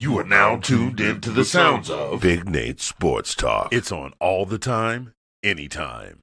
You are now tuned into the sounds of Big Nate Sports Talk. It's on all the time, anytime.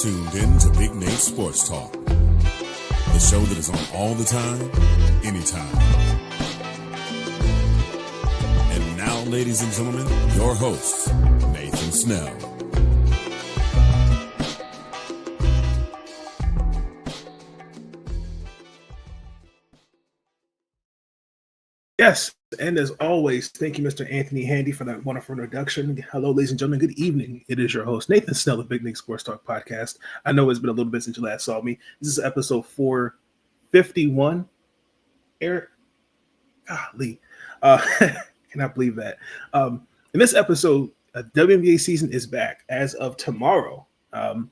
Tuned in to Big Nate Sports Talk, the show that is on all the time, anytime. And now, ladies and gentlemen, your host, Nathan Snell. Yes, and as always, thank you, Mr. Anthony Handy, for that wonderful introduction. Hello, ladies and gentlemen. Good evening. It is your host, Nathan Snell of Big Nate Sports Talk Podcast. I know it's been a little bit since you last saw me. This is episode 451. Eric, golly, cannot believe that. In this episode, WNBA season is back as of tomorrow. Another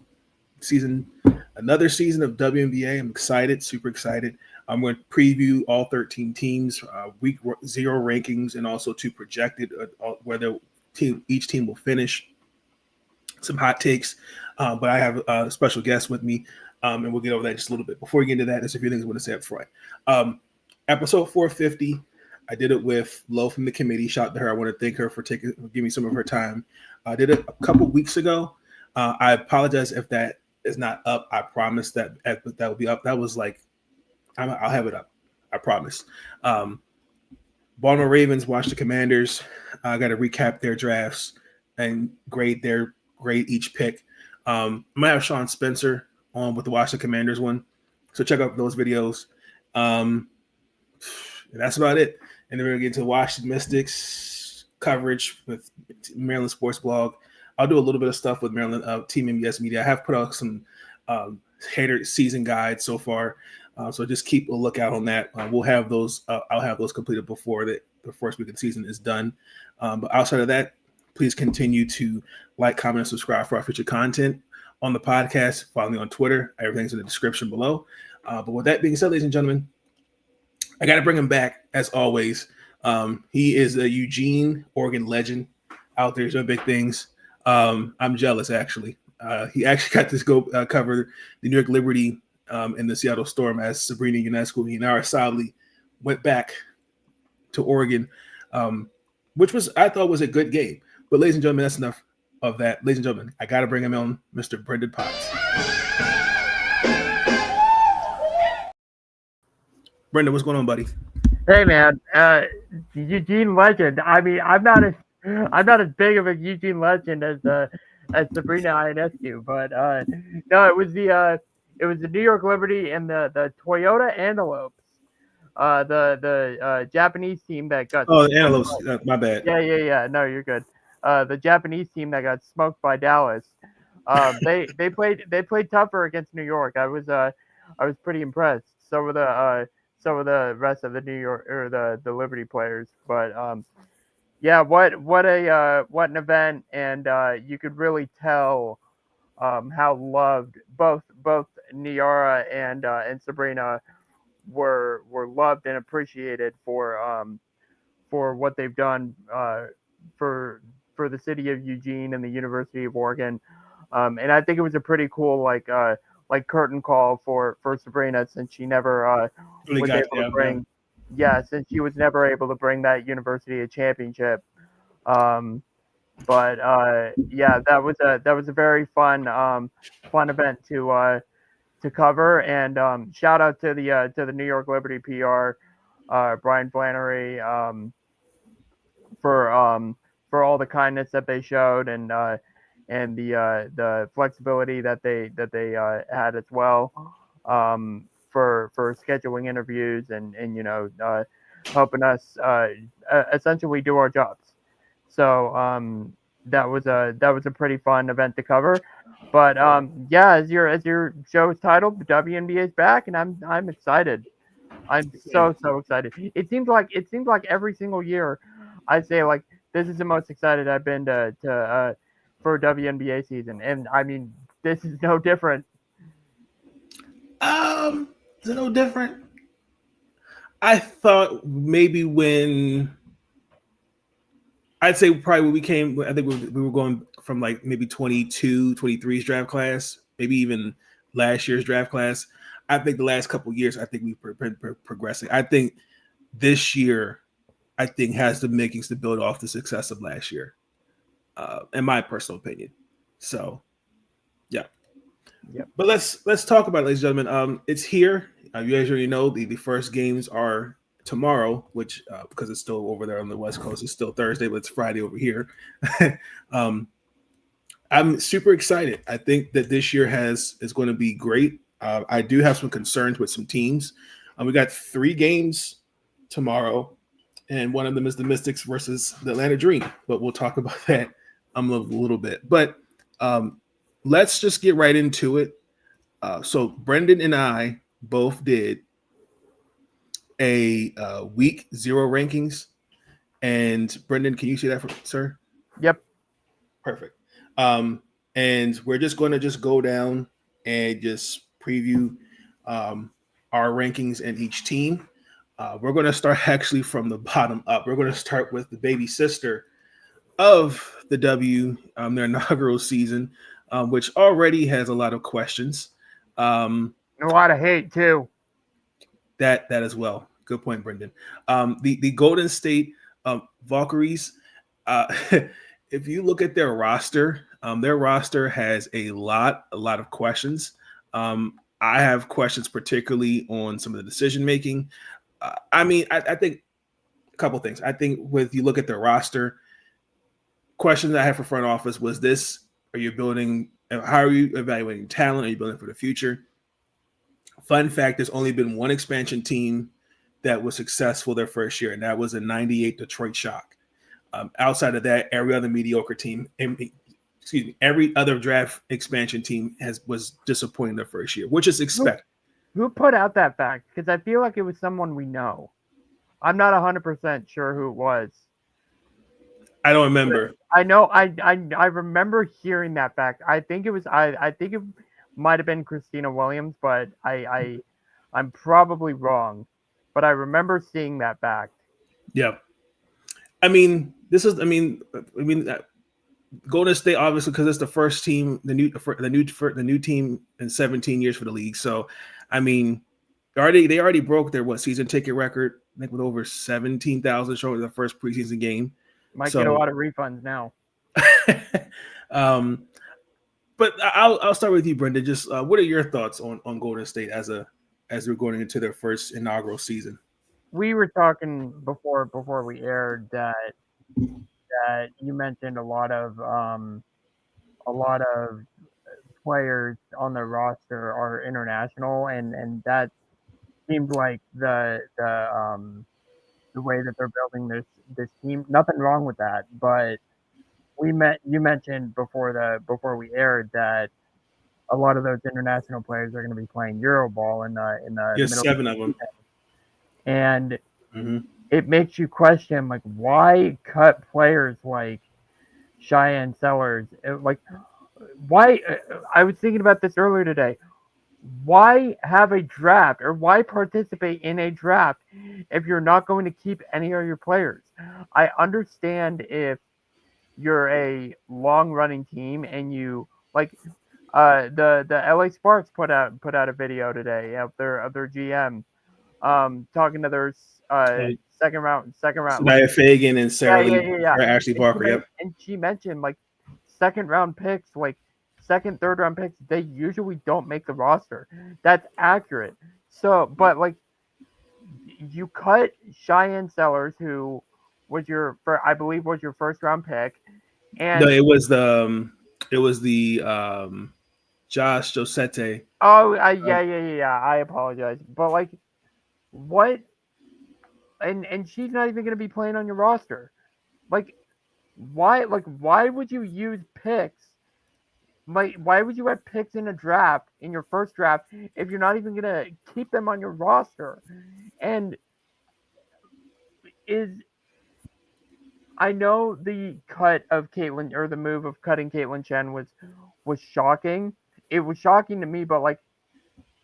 season of WNBA. I'm excited, super excited. I'm going to preview all 13 teams, week 0 rankings, and also to projected whether each team will finish. Some hot takes, but I have a special guest with me, and we'll get over that just a little bit. Before we get into that, there's a few things I want to say up front. Episode 450, I did it with Lo from the committee. Shout out to her. I want to thank her for giving me some of her time. I did it a couple weeks ago. I apologize if that is not up. I promise that will be up. That was like, I'll have it up. I promise. Baltimore Ravens watch the Commanders. I got to recap their drafts and grade each pick. I might have Sean Spencer on with the Washington Commanders one. So check out those videos. That's about it. And then we're going to get into Washington Mystics coverage with Maryland Sports Blog. I'll do a little bit of stuff with Maryland TeamNBSMedia. I have put out some hater season guides so far. So just keep a lookout on that. We'll have those. I'll have those completed before the first week of the season is done. But outside of that, please continue to like, comment, and subscribe for our future content on the podcast. Follow me on Twitter. Everything's in the description below. But with that being said, ladies and gentlemen, I got to bring him back as always. He is a Eugene, Oregon legend out there doing big things. I'm jealous, actually. He actually got to go cover the New York Liberty in the Seattle Storm as Sabrina Ionescu and Nara Sadley went back to Oregon, which I thought was a good game. But ladies and gentlemen, that's enough of that. Ladies and gentlemen, I got to bring him on, Mr. Brenden Potts. Brenden, what's going on, buddy? Hey, man, Eugene legend. I mean, I'm not as big of a Eugene legend as Sabrina Ionescu, but no, it was the New York Liberty and the Toyota Antelopes, the Japanese team that got. Oh, the Antelopes. My bad. Yeah. No, you're good. The Japanese team that got smoked by Dallas. They played tougher against New York. I was pretty impressed. So were the rest of the New York or the Liberty players. But yeah, what an event, and you could really tell how loved both Niara and Sabrina were loved and appreciated for what they've done for the city of Eugene and the University of Oregon, and I think it was a pretty cool like curtain call for Sabrina, since she never was able to bring since she was never able to bring that university a championship. But yeah, that was a very fun event to cover. And shout out to the New York Liberty PR, Brian Flannery, for all the kindness that they showed, and the flexibility that they had as well, for scheduling interviews, and helping us essentially do our jobs. So that was a pretty fun event to cover. But yeah, as your show is titled, the WNBA is back, and I'm excited. I'm so excited. It seems like every single year, I say, like, this is the most excited I've been to for WNBA season, and I mean, this is no different. Is it no different? I thought maybe when I'd say probably when we came, I think we were going from like maybe 22, 23's draft class, maybe even last year's draft class. I think the last couple of years, I think we've been progressing. I think this year, I think has the makings to build off the success of last year, in my personal opinion. So, yeah. Yep. But let's talk about it, ladies and gentlemen. It's here. You guys already know the first games are tomorrow, which because it's still over there on the West Coast, it's still Thursday, but it's Friday over here. I'm super excited. I think that this year is going to be great. I do have some concerns with some teams. We got 3 games tomorrow, and one of them is the Mystics versus the Atlanta Dream. But we'll talk about that a little bit. But let's just get right into it. So Brenden and I both did a week 0 rankings. And Brenden, can you see that, sir? Yep. Perfect. And we're just going to just go down and just preview our rankings in each team. We're going to start actually from the bottom up. We're going to start with the baby sister of the W, their inaugural season, which already has a lot of questions. A lot of hate too. That as well. Good point, Brenden. The Golden State Valkyries. If you look at their roster has a lot of questions. I have questions particularly on some of the decision making. I think a couple things. I think you look at their roster, questions I have for front office was this: are you building? How are you evaluating talent? Are you building for the future? Fun fact: there's only been one expansion team that was successful their first year, and that was a '98 Detroit Shock. Outside of that, every other mediocre team, every other draft expansion team was disappointing their first year, which is expected. Who put out that fact? Because I feel like it was someone we know. I'm not 100% sure who it was. I don't remember. I know. I remember hearing that fact. I think it was. I think it might have been Christina Williams, but I'm probably wrong. But I remember seeing that fact. Yeah. Golden State, obviously, because it's the first team, the new team in 17 years for the league. So, they already broke their season ticket record, I think, with over 17,000 showing the first preseason game. Might get a lot of refunds now. But I'll start with you, Brenden. Just what are your thoughts on Golden State as they're going into their first inaugural season? We were talking before we aired that you mentioned a lot of players on the roster are international, and that seems like the way that they're building this team. Nothing wrong with that, but you mentioned before we aired that a lot of those international players are going to be playing Euroball in the middle 7 of them. And it makes you question, like, why cut players like Cheyenne Sellers? Like, why? I was thinking about this earlier today. Why have a draft, or why participate in a draft if you're not going to keep any of your players? I understand if you're a long-running team and you like the LA Sparks put out a video today of their GM talking to their second round. Nia Fagan and Sarah Lee or Ashley Barker. Yep. And she mentioned like second round picks, like second, third round picks, they usually don't make the roster. That's accurate. So, but like you cut Cheyenne Sellers, who was I believe was your first round pick, and no, it was the Josh Josette. Oh, yeah. I apologize, but like, what? And she's not even going to be playing on your roster. Like, why? Like, why would you use picks? Like, why would you have picks in a draft, in your first draft, if you're not even going to keep them on your roster? And I know the cut of Caitlin, or the move of cutting Caitlin Chen was shocking. It was shocking to me, but like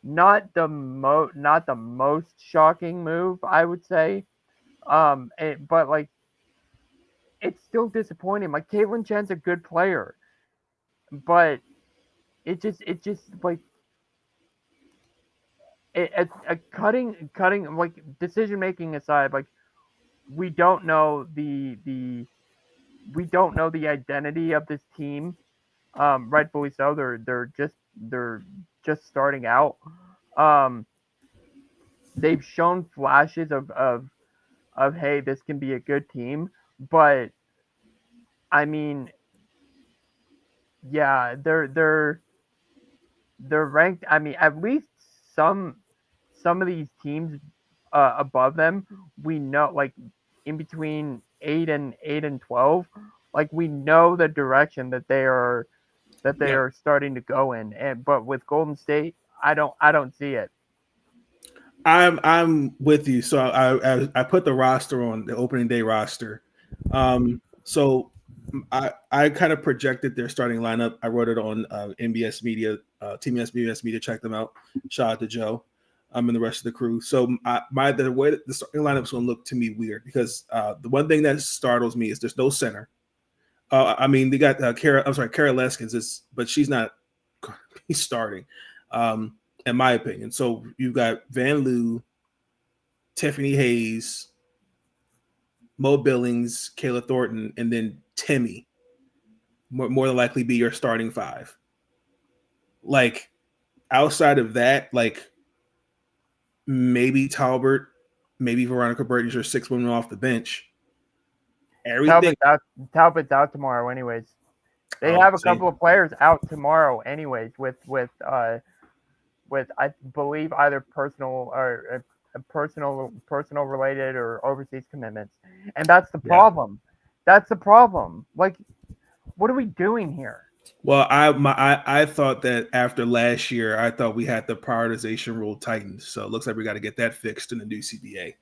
not the most shocking move, I would say. But like it's still disappointing. Like Caitlin Chen's a good player, but it just like cutting like decision making aside, like we don't know the identity of this team. Rightfully so. They're just starting out. They've shown flashes of hey, this can be a good team, but I mean, yeah, they're ranked. I mean, at least some of these teams above them, we know, like in between 8 and 12, like we know the direction that they are starting to go in. But with Golden State, I don't see it. I'm with you. So I put the roster on the opening day roster. So I kind of projected their starting lineup. I wrote it on NBS Media, TeamNBSMedia Media. Check them out. Shout out to Joe, and the rest of the crew. So the way that the starting lineup is going to look to me weird, because the one thing that startles me is there's no center. I mean, they got Kara Leskins, but she's not. He's starting, in my opinion. So you've got Van Loo, Tiffany Hayes, Mo Billings, Kayla Thornton, and then Timmy. More than likely be your starting five. Like outside of that, like maybe Talbert, maybe Veronica Burton's your 6 women off the bench. Everything. Talbot's out tomorrow, anyways. They have a couple of players out tomorrow, anyways, with I believe either personal or personal related or overseas commitments, and that's the problem. That's the problem. Like, what are we doing here? Well, I thought that after last year, I thought we had the prioritization rule tightened. So it looks like we got to get that fixed in the new CBA.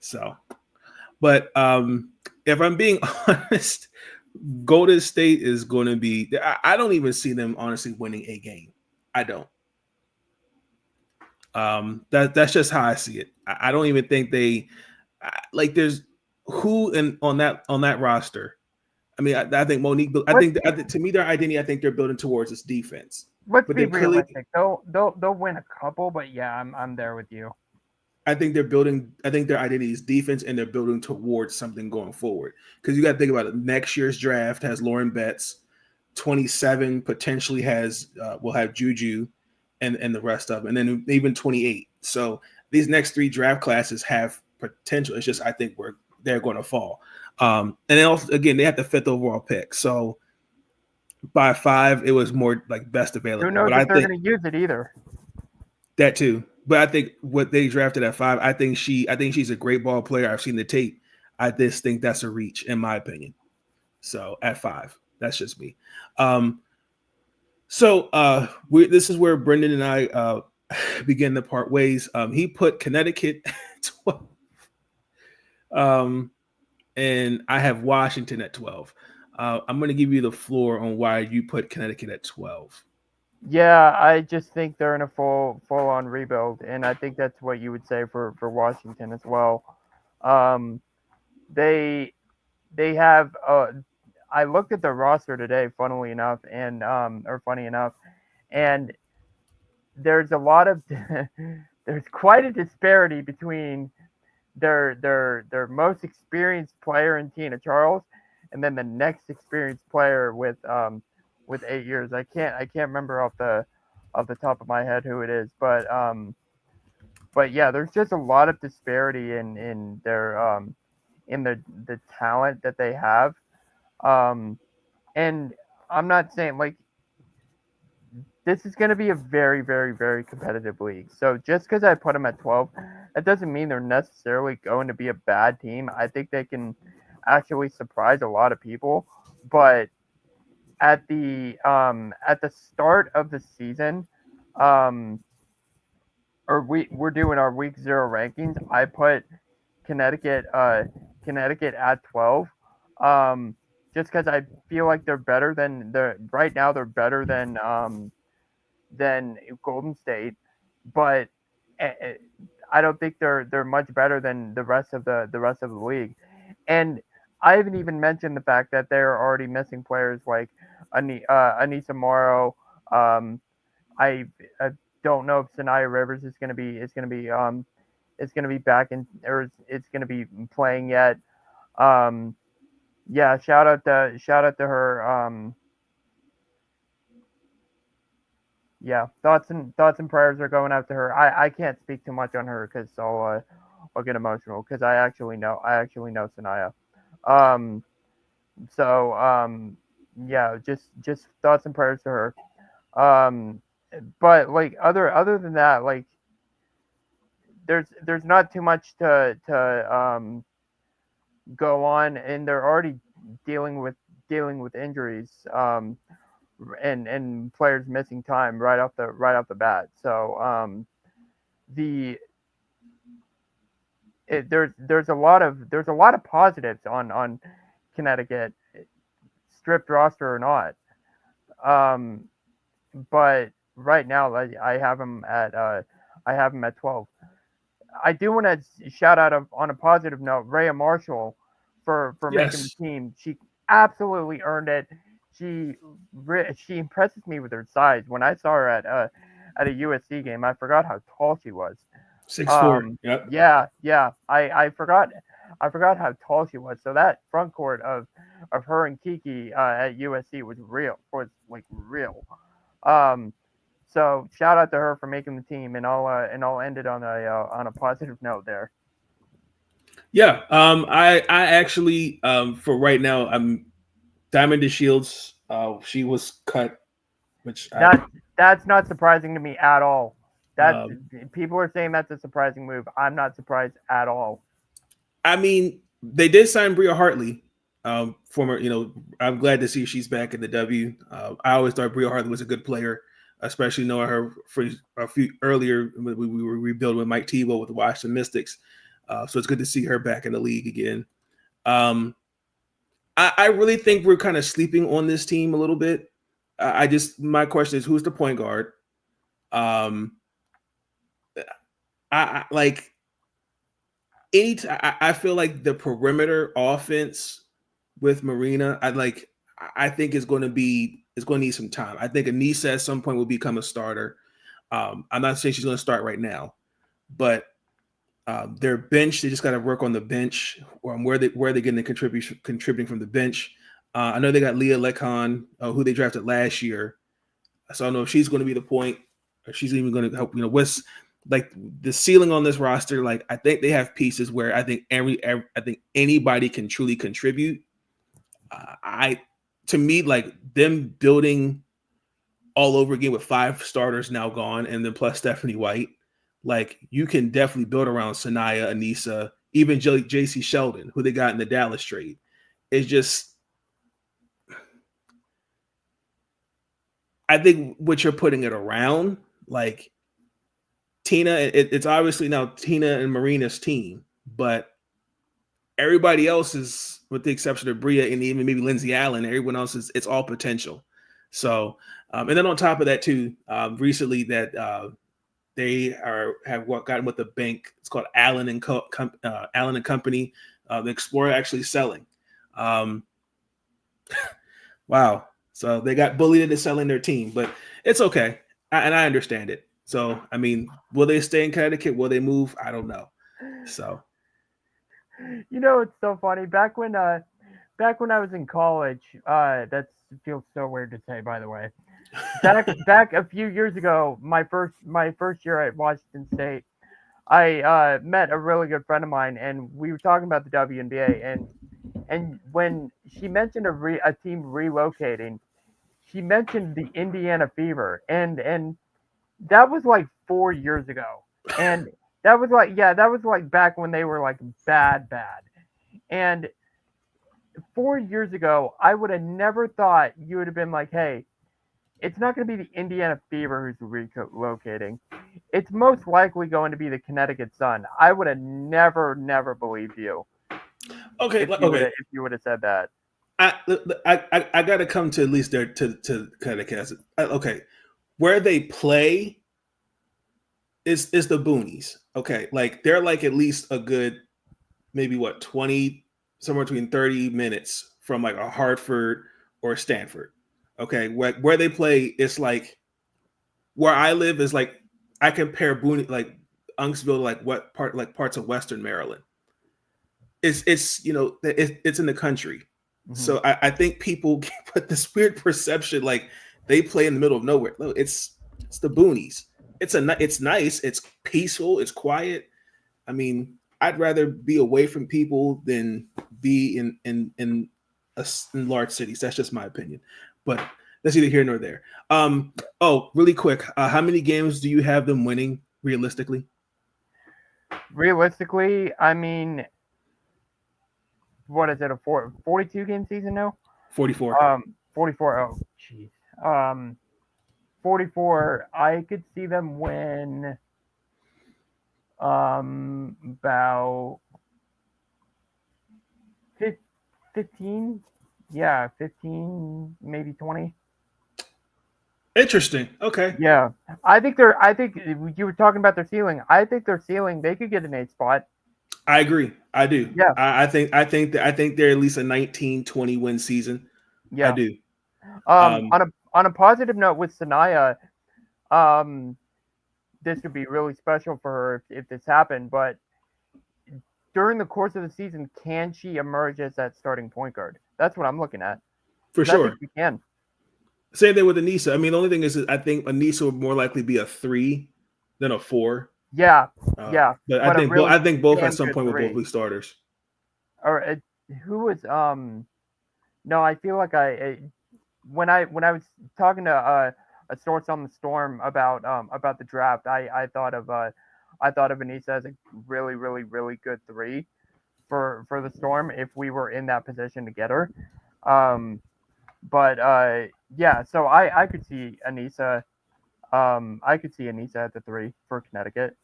So, but if I'm being honest, Golden State is going to be. I don't even see them honestly winning a game. I don't. That's just how I see it. I don't even think they like. There's who on that roster. I mean, I think Monique. I think to me, their identity. I think they're building towards this defense. Let's be realistic. They'll win a couple, but yeah, I'm there with you. I think they're building. I think their identity is defense, and they're building towards something going forward. Because you got to think about it. Next year's draft has Lauren Betts. 27 potentially will have Juju, and the rest of them, and then even 28. So these next 3 draft classes have potential. It's just I think they're going to fall. And then also, again, they have the 5th overall pick. So by 5, it was more like best available. Who knows if they're going to use it either? That too. But I think what they drafted at 5, I think she's a great ball player. I've seen the tape. I just think that's a reach, in my opinion. So at 5, that's just me. So this is where Brenden and I begin to part ways. He put Connecticut 12. And I have Washington at 12. I'm going to give you the floor on why you put Connecticut at 12. Yeah, I just think they're in a full-on rebuild, and I think that's what you would say for Washington as well. They have I looked at the roster today, funny enough, and there's a lot of there's quite a disparity between their most experienced player in Tina Charles, and then the next experienced player with 8 years. I can't remember off the top of my head who it is, but yeah, there's just a lot of disparity in their in the talent that they have. And I'm not saying like this is going to be a very, very, very competitive league. So just because I put them at 12, that doesn't mean they're necessarily going to be a bad team. I think they can actually surprise a lot of people. But at the start of the season, or we're doing our week 0 rankings. I put Connecticut at 12. Just because I feel like they're better than right now. They're better than Golden State, but I don't think they're much better than the rest of the league. And I haven't even mentioned the fact that they're already missing players like Anissa Morrow. I don't know if Sanaya Rivers is going to be back in, or it's going to be playing yet. Yeah, shout out to her. Yeah, thoughts and prayers are going out to her. I can't speak too much on her because I'll get emotional because I actually know Sanaya. Yeah, just thoughts and prayers to her. But like other than that, like there's not too much to go on, and they're already dealing with injuries. And players missing time right off the bat. So there's a lot of positives on Connecticut, stripped roster or not. But right now I have them at 12. I do want to shout out on a positive note, Rhea Marshall for making the team. She absolutely earned it. She impresses me with her size. When I saw her at a USC game, I forgot how tall she was. 6'4". Yep. Yeah. I forgot how tall she was. So that front court of her and Kiki at USC was real. So shout out to her for making the team, and I'll end it on a positive note there. Yeah. I actually for right now I'm Diamond DeShields. She was cut, which that's not surprising to me at all. People are saying that's a surprising move. I'm not surprised at all. I mean, they did sign Bria Hartley, former. I'm glad to see she's back in the W. I always thought Bria Hartley was a good player, especially knowing her for a few earlier when we were rebuilding with Mike Tebow with the Washington Mystics. So it's good to see her back in the league again. I really think we're kind of sleeping on this team a little bit. My question is, who's the point guard? I feel like the perimeter offense with Marina, I think is going to need some time. I think Anissa at some point will become a starter. I'm not saying she's going to start right now, but their bench, they just got to work on the bench, or where they're getting the contributing from the bench. I know they got Leah Lekon, who they drafted last year. So I don't know if she's going to be the point, or she's even going to help. What's like the ceiling on this roster? Like, I think they have pieces where I think anybody can truly contribute. To me, like them building all over again with 5 starters now gone, and then plus Stephanie White. Like, you can definitely build around Sanaya, Anissa, even JC Sheldon, who they got in the Dallas trade. It's just, I think what you're putting it around, like Tina, it's obviously now Tina and Marina's team, but everybody else is, with the exception of Bria and even maybe Lindsay Allen, everyone else it's all potential. So, and then on top of that too, recently that they have gotten with the bank. It's called Allen and Allen and Company. The Explorer actually selling. Wow. So they got bullied into selling their team, but it's okay, and I understand it. So, I mean, will they stay in Connecticut? Will they move? I don't know. So, It's so funny. Back when I was in college, that feels so weird to say, by the way. Back a few years ago, my first year at Washington State, I met a really good friend of mine, and we were talking about the WNBA, and when she mentioned a team relocating, she mentioned the Indiana Fever, and that was like 4 years ago, and that was like back when they were like bad, and 4 years ago, I would have never thought you would have been like, hey, it's not going to be the Indiana Fever who's relocating. It's most likely going to be the Connecticut Sun. I would have never believed you okay, if you would have said that. I got to come to at least there to Connecticut. Okay, where they play is the boonies. Okay, like they're like at least a good maybe 20, somewhere between 30 minutes from like a Hartford or Stanford. Okay, where they play, it's like where I live is like I compare Boone like Unksville to like what part like parts of Western Maryland. It's it's in the country, so I think people put this weird perception like they play in the middle of nowhere. No, it's the boonies. It's nice. It's peaceful. It's quiet. I mean, I'd rather be away from people than be in large cities. That's just my opinion. But that's neither here nor there. Oh, really quick. How many games do you have them winning realistically? Realistically, I mean, what is it, a 42 game season now? 44. 44. Oh, jeez. 44. I could see them win about 15. Yeah, 15, maybe 20. Interesting. Okay. Yeah. I think you were talking about their ceiling. I think their ceiling, they could get an 8 spot. I agree. I do. Yeah. I think they're at least a 19-20 win season. Yeah. I do. On a positive note with Sanaya, this could be really special for her if this happened, but during the course of the season, can she emerge as that starting point guard? That's what I'm looking at. For sure. I think she can. Same thing with Anissa. I mean, the only thing is I think Anissa would more likely be a 3 than a 4. Yeah. But I think both at some point will both be starters. Or who was no, I feel like when I was talking to a source on the Storm about the draft, I thought of Anissa as a really, really, really good 3 for the Storm if we were in that position to get her. But yeah, so I could see Anissa. I could see Anissa at the 3 for Connecticut,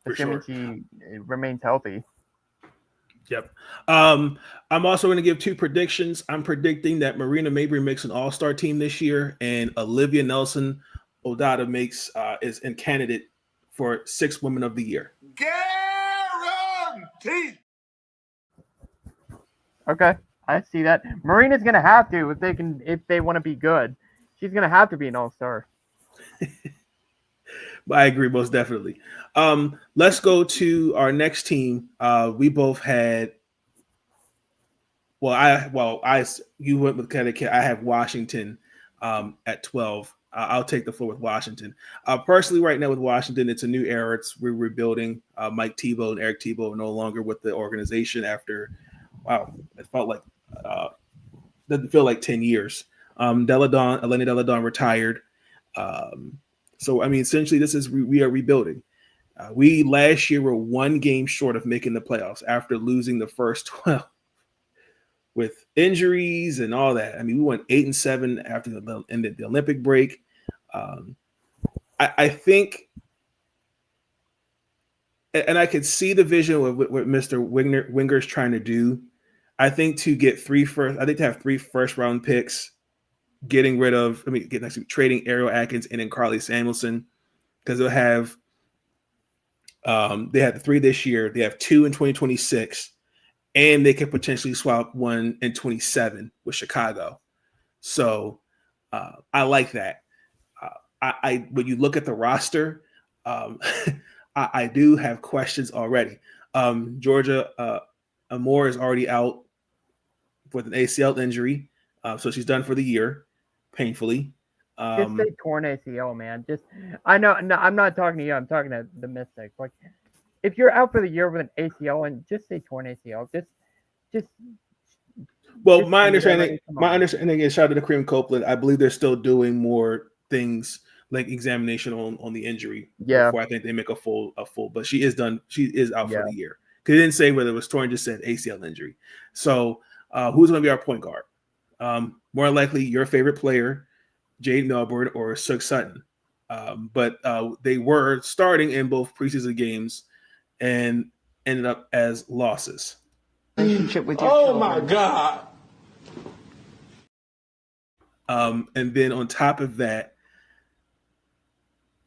assuming she remains healthy. Yep. I'm also going to give 2 predictions. I'm predicting that Marina Mabry makes an All-Star team this year, and Olivia Nelson Odata is a candidate for 6th Women of the Year. Guaranteed. Okay, I see that. Marina's going to have to if they want to be good. She's going to have to be an All-Star. I agree, most definitely. Let's go to our next team. We both had. You went with Connecticut. I have Washington at 12. I'll take the floor with Washington. Personally, right now with Washington, it's a new era. We're rebuilding. Mike Tebow and Eric Tebow are no longer with the organization after. Wow, it felt like doesn't feel like 10 years. Elena Deladon retired. So, I mean, essentially, we are rebuilding. We last year were 1 game short of making the playoffs after losing the first 12 with injuries and all that. I mean, we went 8-7 after the Olympic break. I think, and I could see the vision of what Mr. Winger's trying to do. I think to have 3 first-round picks, trading Ariel Atkins and then Carly Samuelson, because they'll have they had the 3 this year. They have 2 in 2026, and they could potentially swap 1 in 27 with Chicago. So I like that. I when you look at the roster, I do have questions already. Georgia Amore is already out with an ACL injury, so she's done for the year, painfully. Just say torn ACL, man. Just I know. No, I'm not talking to you. I'm talking to the Mystics. Like, if you're out for the year with an ACL, and just say torn ACL. Just. Well, just my say that, understanding is, shout out to Cream Copeland. I believe they're still doing more things like examination on the injury before I think they make a full. But she is done. She is out for the year. Because it didn't say whether it was torn, just said ACL injury. So who's going to be our point guard? More likely your favorite player, Jade Melbourne or Sug Sutton. But they were starting in both preseason games and ended up as losses. Relationship with your my God. And then on top of that,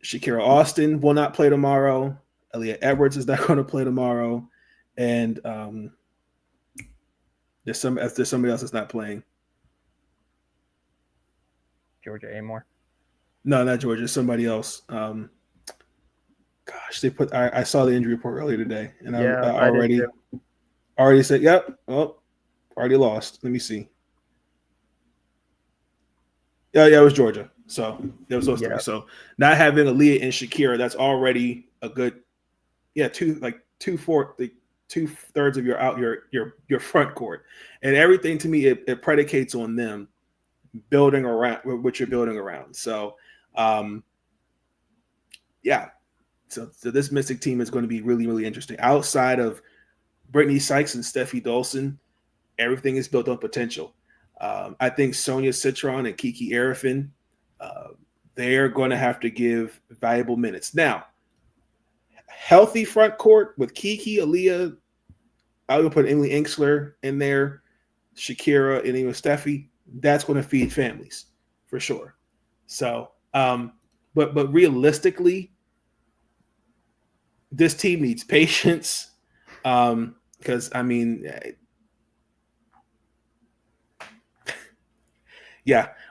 Shakira Austin will not play tomorrow. Aaliyah Edwards is not going to play tomorrow. And there's somebody else that's not playing. Georgia Amore. No, not Georgia. Somebody else. Gosh, they put. I saw the injury report earlier today, and I already said, "Yep, oh, already lost." Let me see. Yeah, it was Georgia. So it was those three. So not having Aaliyah and Shakira, that's already a good, two-thirds of your front court, and everything to me it predicates on them building around what you're building around. So, So this Mystic team is going to be really, really interesting. Outside of Brittany Sykes and Steffi Dolson, everything is built on potential. I think Sonia Citron and Kiki Arifin, they're going to have to give valuable minutes. Now, healthy front court with Kiki, Aaliyah, I would put Emily Inksler in there, Shakira, and even Steffi. That's going to feed families for sure. So, but realistically, this team needs patience. Because I mean,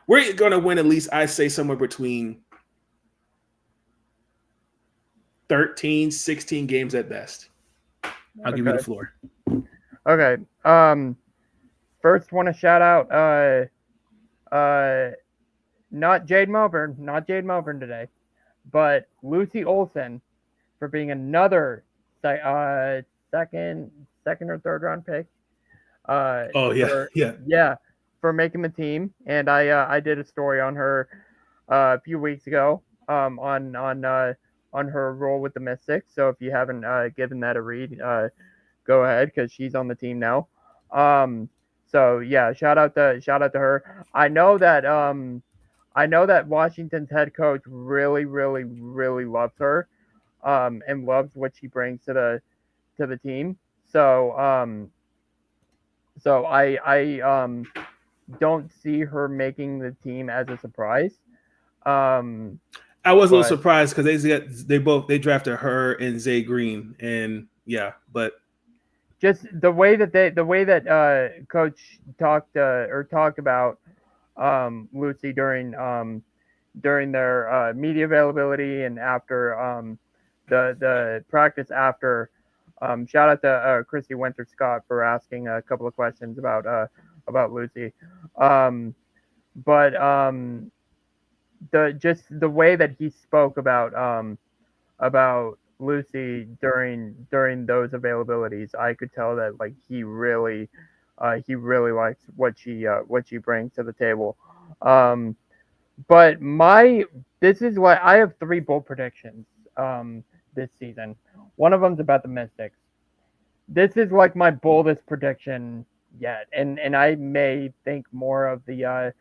we're going to win at least, I say, somewhere between 13, 16 games at best. I'll give you the floor. Okay. First, want to shout out not Jade Melbourne today, but Lucy Olson for being another second or third round pick. For making the team, and I did a story on her a few weeks ago on her role with the Mystics. So if you haven't given that a read, go ahead because she's on the team now. So yeah, shout out to her. I know that Washington's head coach really, really, really loves her, and loves what she brings to the team. So I don't see her making the team as a surprise. I was a little surprised because they drafted her and Zay Green, and but just the way that coach talked about Lucy during their media availability and after the practice after. Shout out to Christy Winter Scott for asking a couple of questions about Lucy. The way that he spoke about Lucy during those availabilities, I could tell that like he really likes what she brings to the table. But this is why I have 3 bold predictions this season. One of them's about the Mystics. This is like my boldest prediction yet, and I may think more of the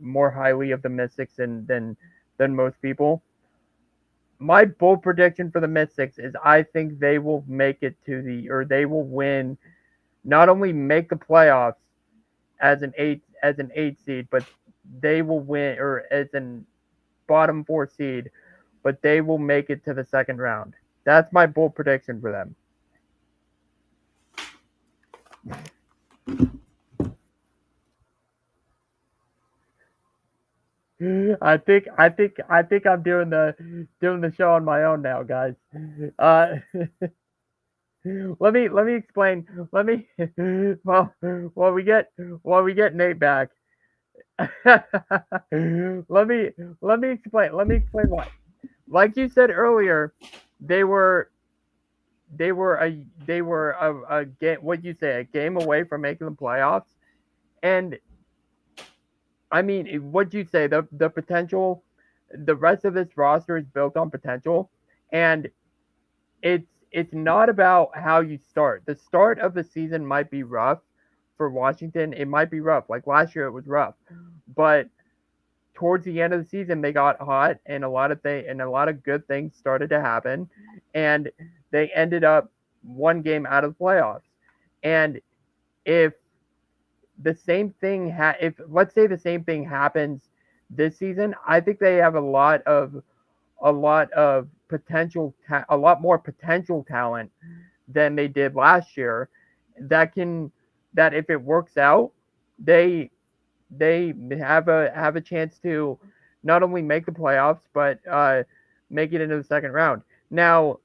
more highly of the Mystics than most people. My bold prediction for the Mystics is I think they will make it they will win, not only make the playoffs as an 8 seed, but they will win, or as an bottom 4 seed, but they will make it to the second round. That's my bold prediction for them. I think I'm doing the show on my own now, guys. Uh, let me explain. Let me while we get Nate back. let me explain. Let me explain why. Like you said earlier, they were a game. What you say? A game away from making the playoffs, and I mean, what you say? The potential. The rest of this roster is built on potential, and it's not about how you start. The start of the season might be rough for Washington. It might be rough. Like last year, it was rough, but towards the end of the season, they got hot, and a lot of good things started to happen, and they ended up one game out of the playoffs. And if the same thing if let's say the same thing happens this season, I think they have a lot of potential, a lot more potential talent than they did last year. That if it works out, they have a chance to not only make the playoffs but make it into the second round. Now,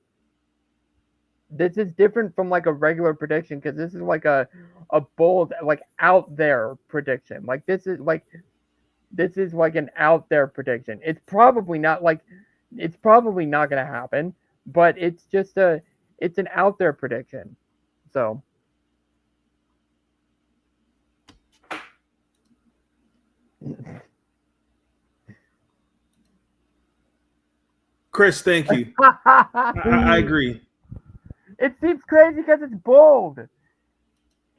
this is different from like a regular prediction because this is like a bold, like out there prediction. Like this is like an out there prediction. It's probably not going to happen, but it's an out there prediction. So Chris, thank you. I agree. It seems crazy because it's bold.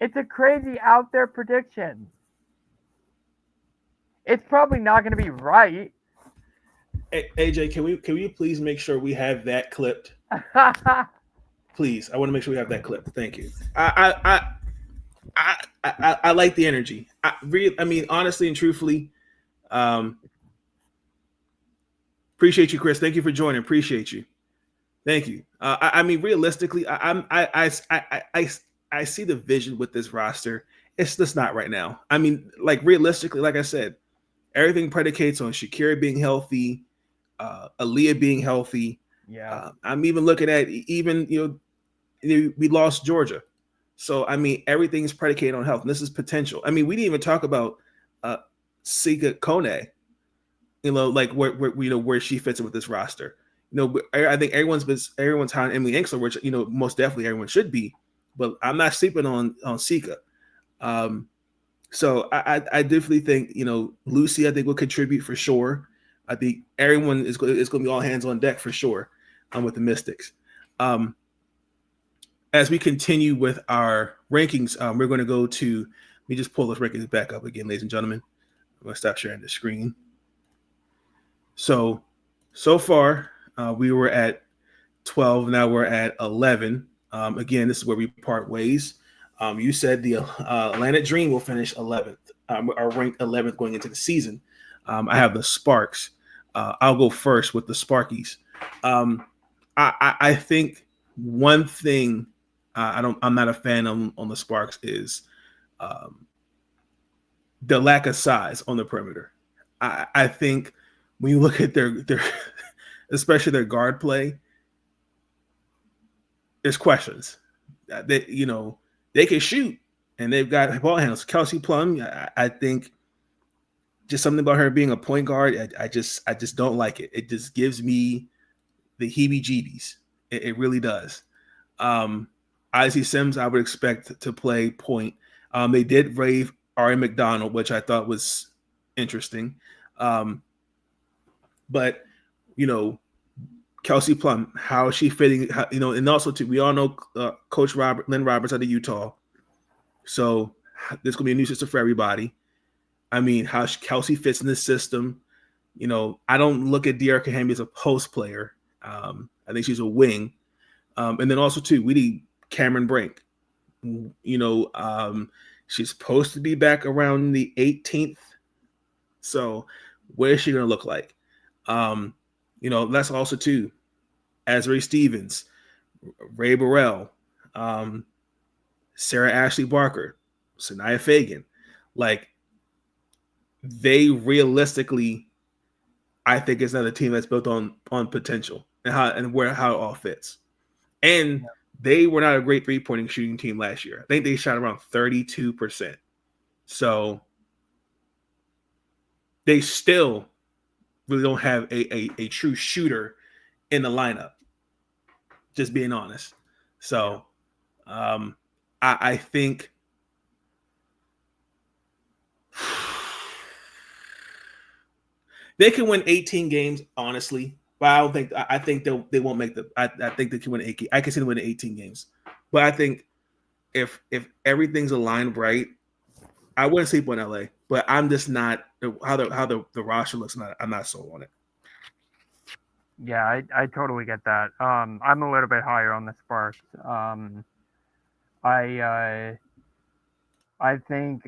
It's a crazy out there prediction. It's probably not going to be right. AJ, can we please make sure we have that clipped? Please, I want to make sure we have that clipped. Thank you. I like the energy. I mean, honestly and truthfully, appreciate you, Chris. Thank you for joining. Appreciate you. Thank you. I mean, realistically, I see the vision with this roster. It's just not right now. I mean, like realistically, like I said, everything predicates on Shakira being healthy, Aaliyah being healthy. Yeah. I'm even looking at we lost Georgia, so I mean everything is predicated on health. And this is potential. I mean, we didn't even talk about Sika Kone. Like where she fits in with this roster. I think everyone's high on Emily Enksler, which most definitely everyone should be, but I'm not sleeping on Sika. So I definitely think Lucy I think will contribute for sure. I think everyone is going to be all hands on deck for sure. With the Mystics. As we continue with our rankings, we're going to go to. Let me just pull those rankings back up again, ladies and gentlemen. I'm going to stop sharing the screen. So far, we were at 12. Now we're at 11. Again, this is where we part ways. You said the Atlanta Dream will finish 11th. Are ranked 11th going into the season. I have the Sparks. I'll go first with the Sparkies. I think one thing I'm not a fan on the Sparks is the lack of size on the perimeter. I think when you look at their especially their guard play, there's questions. They can shoot and they've got ball handles. Kelsey Plum, I think just something about her being a point guard, I just don't like it. It just gives me the heebie-jeebies. It really does. Izzy Sims, I would expect to play point. They did rave Ari McDonald, which I thought was interesting. But Kelsey Plum, how is she fitting? And also too, we all know Coach Lynn Roberts out of Utah. So there's gonna be a new system for everybody. I mean, how Kelsey fits in this system. I don't look at Dearica Hamby as a post player. I think she's a wing. And then also too, we need Cameron Brink. She's supposed to be back around the 18th. So what is she going to look like? That's also too, Azrae Stevens, Ray Burrell, Sarah Ashley Barker, Sanaya Fagan. Like, they realistically I think it's another team that's built on potential and how it all fits. And they were not a great 3-point shooting team last year. I think they shot around 32%. So they still really don't have a true shooter in the lineup. Just being honest. So I think they can win 18 games, honestly. But I don't think I think they won't make the. I think they can win 8. I can see them winning 18 games. But I think if everything's aligned right, I wouldn't sleep on LA. But I'm just not how the roster looks. I'm not sold on it. Yeah, I totally get that. I'm a little bit higher on the Sparks. I think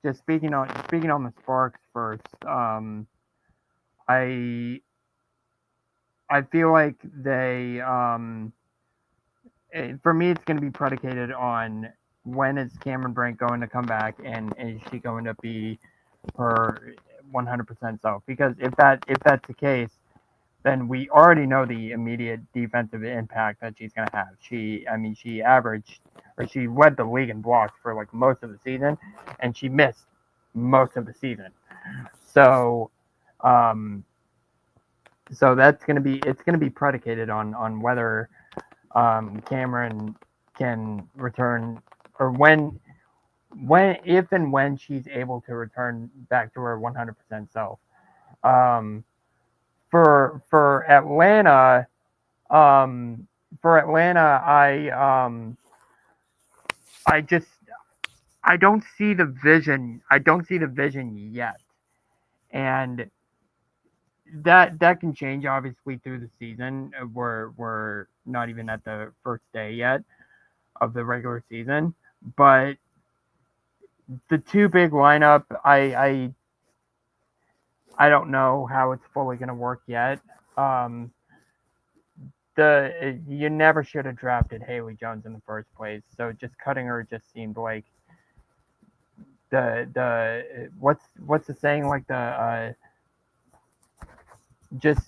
just speaking on the Sparks first. I feel like they for me it's going to be predicated on when is Cameron Brink going to come back and is she going to be her 100% self? Because if that's the case, then we already know the immediate defensive impact that she's going to have. She led the league in blocks for like most of the season, and she missed most of the season. So, so it's going to be predicated on whether Cameron can return, or if and when she's able to return back to her 100% self. For Atlanta, I don't see the vision. I don't see the vision yet, and that can change obviously through the season. We're not even at the first day yet of the regular season, but the two big lineup, I don't know how it's fully going to work yet. You never should have drafted Haley Jones in the first place. So just cutting her just seemed like the what's the saying, like just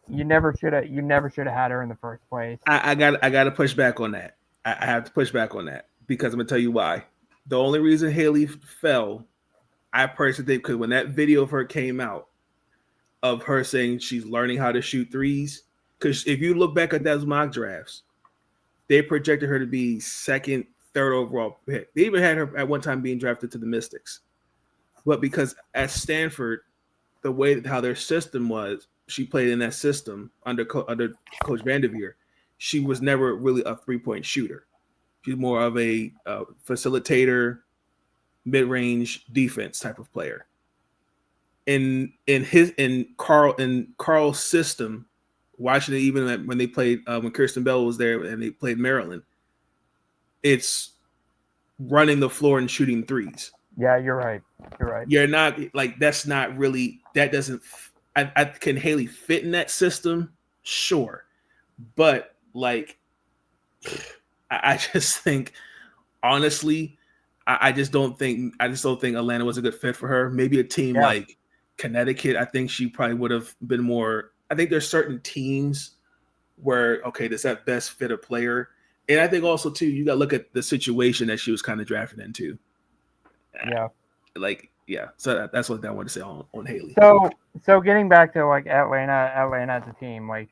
you never should have had her in the first place. I got to push back on that. I have to push back on that because I'm gonna tell you why. The only reason Haley fell, I personally think, because when that video of her came out of her saying she's learning how to shoot threes, because if you look back at those mock drafts, they projected her to be second, third overall pick. They even had her at one time being drafted to the Mystics. But because at Stanford, the way how their system was, she played in that system under Coach Vanderveer. She was never really a 3-point shooter. She's more of a facilitator, mid-range defense type of player. In Carl's system, watching it even when they played when Kirsten Bell was there and they played Maryland, it's running the floor and shooting threes. Yeah, you're right. You're not like that's not really that doesn't. I can Haley fit in that system? Sure, but like I just think honestly, I just don't think Atlanta was a good fit for her. Maybe a team like Connecticut, I think she probably would have been more. I think there's certain teams where does that best fit a player, and I think also too you got to look at the situation that she was kind of drafted into. Yeah. So that's what I wanted to say on Haley. So getting back to like Atlanta as a team, like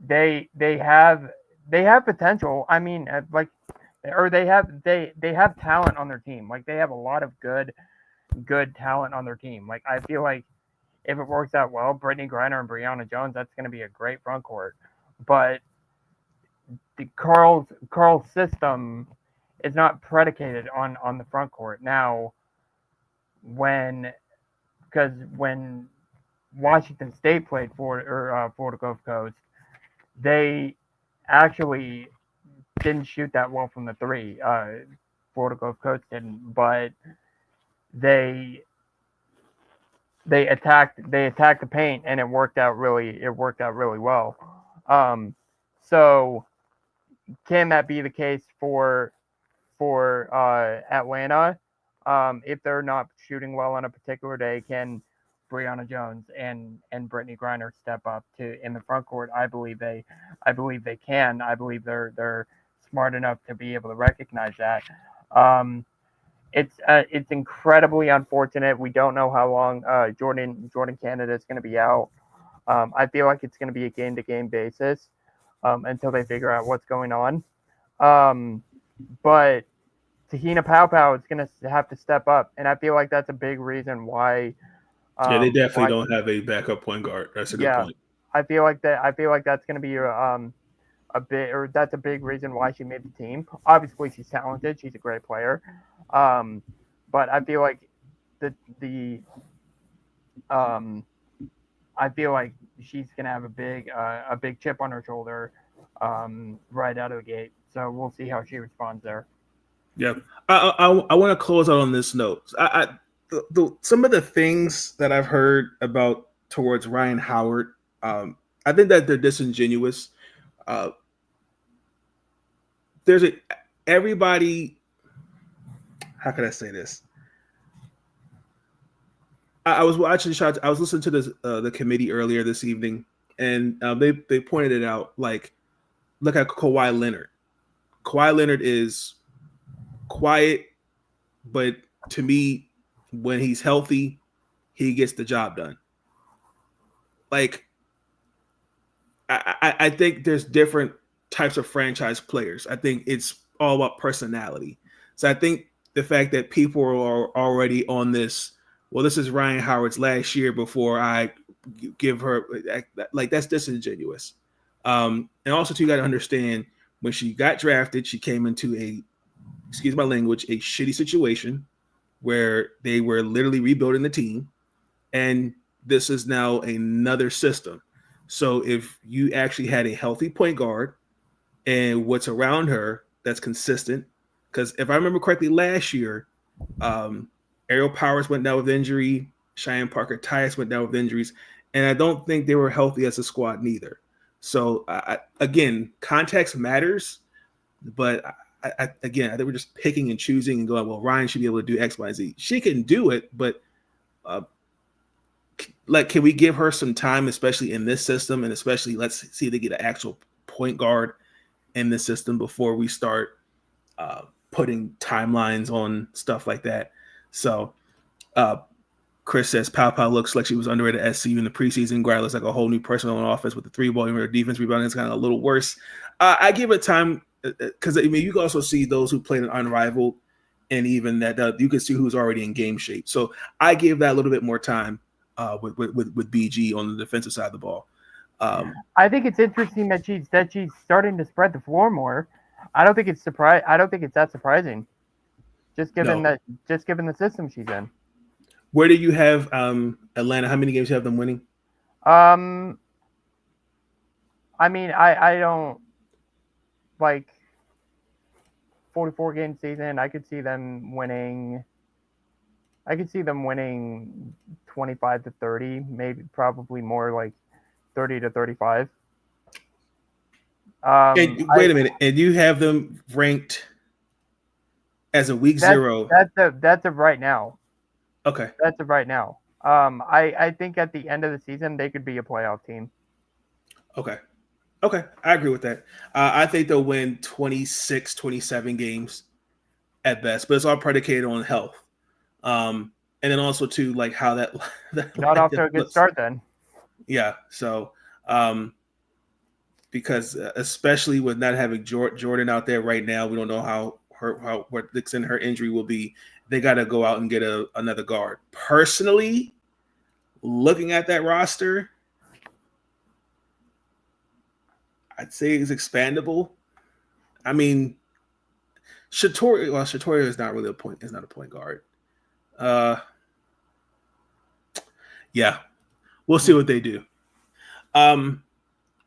they have potential. I mean, they have talent on their team. Like they have a lot of good talent on their team. Like I feel like if it works out well, Brittany Griner and Brianna Jones, that's going to be a great front court. But the Carl's system is not predicated on the front court. Now, because when Washington State played Florida Gulf Coast, they actually didn't shoot that well from the three. Florida Gulf Coast didn't, but they attacked the paint and it worked out really well. So can that be the case for Atlanta? If they're not shooting well on a particular day, can Brianna Jones and Brittany Griner step up to in the front court? I believe they can. I believe they're smart enough to be able to recognize that. It's incredibly unfortunate. We don't know how long Jordan Canada is going to be out. I feel like it's going to be a game to game basis until they figure out what's going on. But Tahina Pow is going to have to step up, and I feel like that's a big reason why. They definitely don't have a backup point guard. That's a good point. I feel like that's going to be that's a big reason why she made the team. Obviously, she's talented. She's a great player. But I feel like I feel like she's going to have a big chip on her shoulder right out of the gate. So we'll see how she responds there. Yeah, I want to close out on this note. Some of the things that I've heard about towards Ryan Howard, I think that they're disingenuous. Everybody. How can I say this? I was watching shots. I was listening to the committee earlier this evening, and they pointed it out. Like, look at Kawhi Leonard. Kawhi Leonard is quiet, but to me, when he's healthy, he gets the job done. Like, I think there's different types of franchise players. I think it's all about personality. So I think the fact that people are already on this, well, this is Ryan Howard's last year before I give her, like, that's disingenuous. And also, too, you got to understand, when she got drafted, she came into excuse my language, a shitty situation where they were literally rebuilding the team. And this is now another system. So if you actually had a healthy point guard and what's around her that's consistent, because if I remember correctly, last year, Ariel Powers went down with injury, Cheyenne Parker-Tyus went down with injuries, and I don't think they were healthy as a squad neither. So again, context matters, but I think we're just picking and choosing and going, well, Ryan should be able to do X, Y, and Z. She can do it, but can we give her some time, especially in this system, and especially let's see if they get an actual point guard in this system before we start putting timelines on stuff like that. So Chris says Pow looks like she was underrated at SCU in the preseason. Griner looks like a whole new person on offense with the 3-ball. Her defense rebounding is kind of a little worse. I give it time because you can also see those who played an unrivaled, and even that you can see who's already in game shape. So I give that a little bit more time with BG on the defensive side of the ball. I think it's interesting that she's starting to spread the floor more. I don't think it's that surprising. Just given the system she's in. Where do you have Atlanta? How many games do you have them winning? I mean, I don't like 44 game season. I could see them winning 25 to 30, maybe probably more like 30 to 35. Wait a minute, and you have them ranked as a week 0. That's of right now. Okay. That's of right now. I think at the end of the season they could be a playoff team. Okay. I agree with that. I think they'll win 26, 27 games at best, but it's all predicated on health. And then also too, like how that got off to a good start then. Yeah. So because especially with not having Jordan out there right now, we don't know how what the extent her injury will be. They got to go out and get another guard. Personally, looking at that roster, I'd say it's expandable. I mean, Shatoria is not really is not a point guard. Yeah, we'll see what they do. Let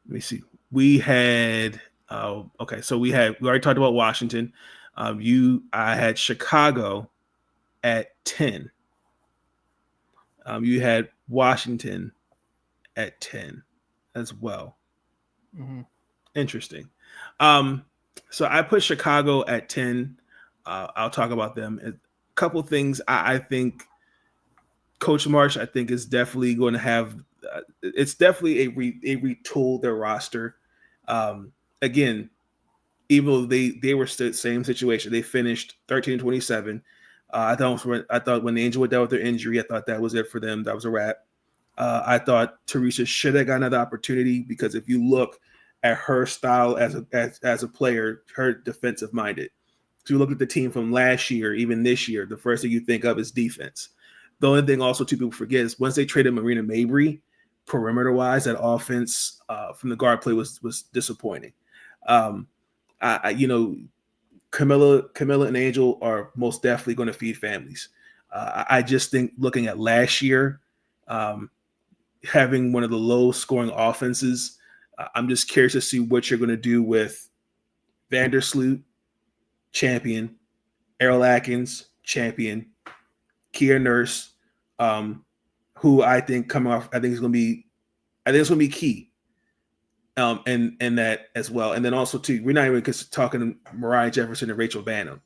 me see. We had okay, so we already talked about Washington. I had Chicago at 10. You had Washington at 10 as well. Mm-hmm. Interesting. So I put Chicago at 10. I'll talk about them. couple things I think Coach Marsh, I think, is definitely going to have. It's definitely a retool their roster. Again, even though they were still same situation, they finished 13-27. I thought when the Angel went down with their injury, I thought that was it for them. That was a wrap. I thought Teresa should have got another opportunity because if you look at her style as a player, her defensive minded. So you look at the team from last year, even this year, the first thing you think of is defense. The only thing also two people forget is once they traded Marina Mabry, perimeter wise, that offense from the guard play was disappointing. Camilla and Angel are most definitely going to feed families. I just think looking at last year, having one of the low scoring offenses, I'm just curious to see what you're going to do with Vandersloot, champion, Errol Atkins, champion, Kia Nurse, who I think coming off, I think it's going to be key. And that as well. And then also too, we're not even talking to Mariah Jefferson and Rachel Banham.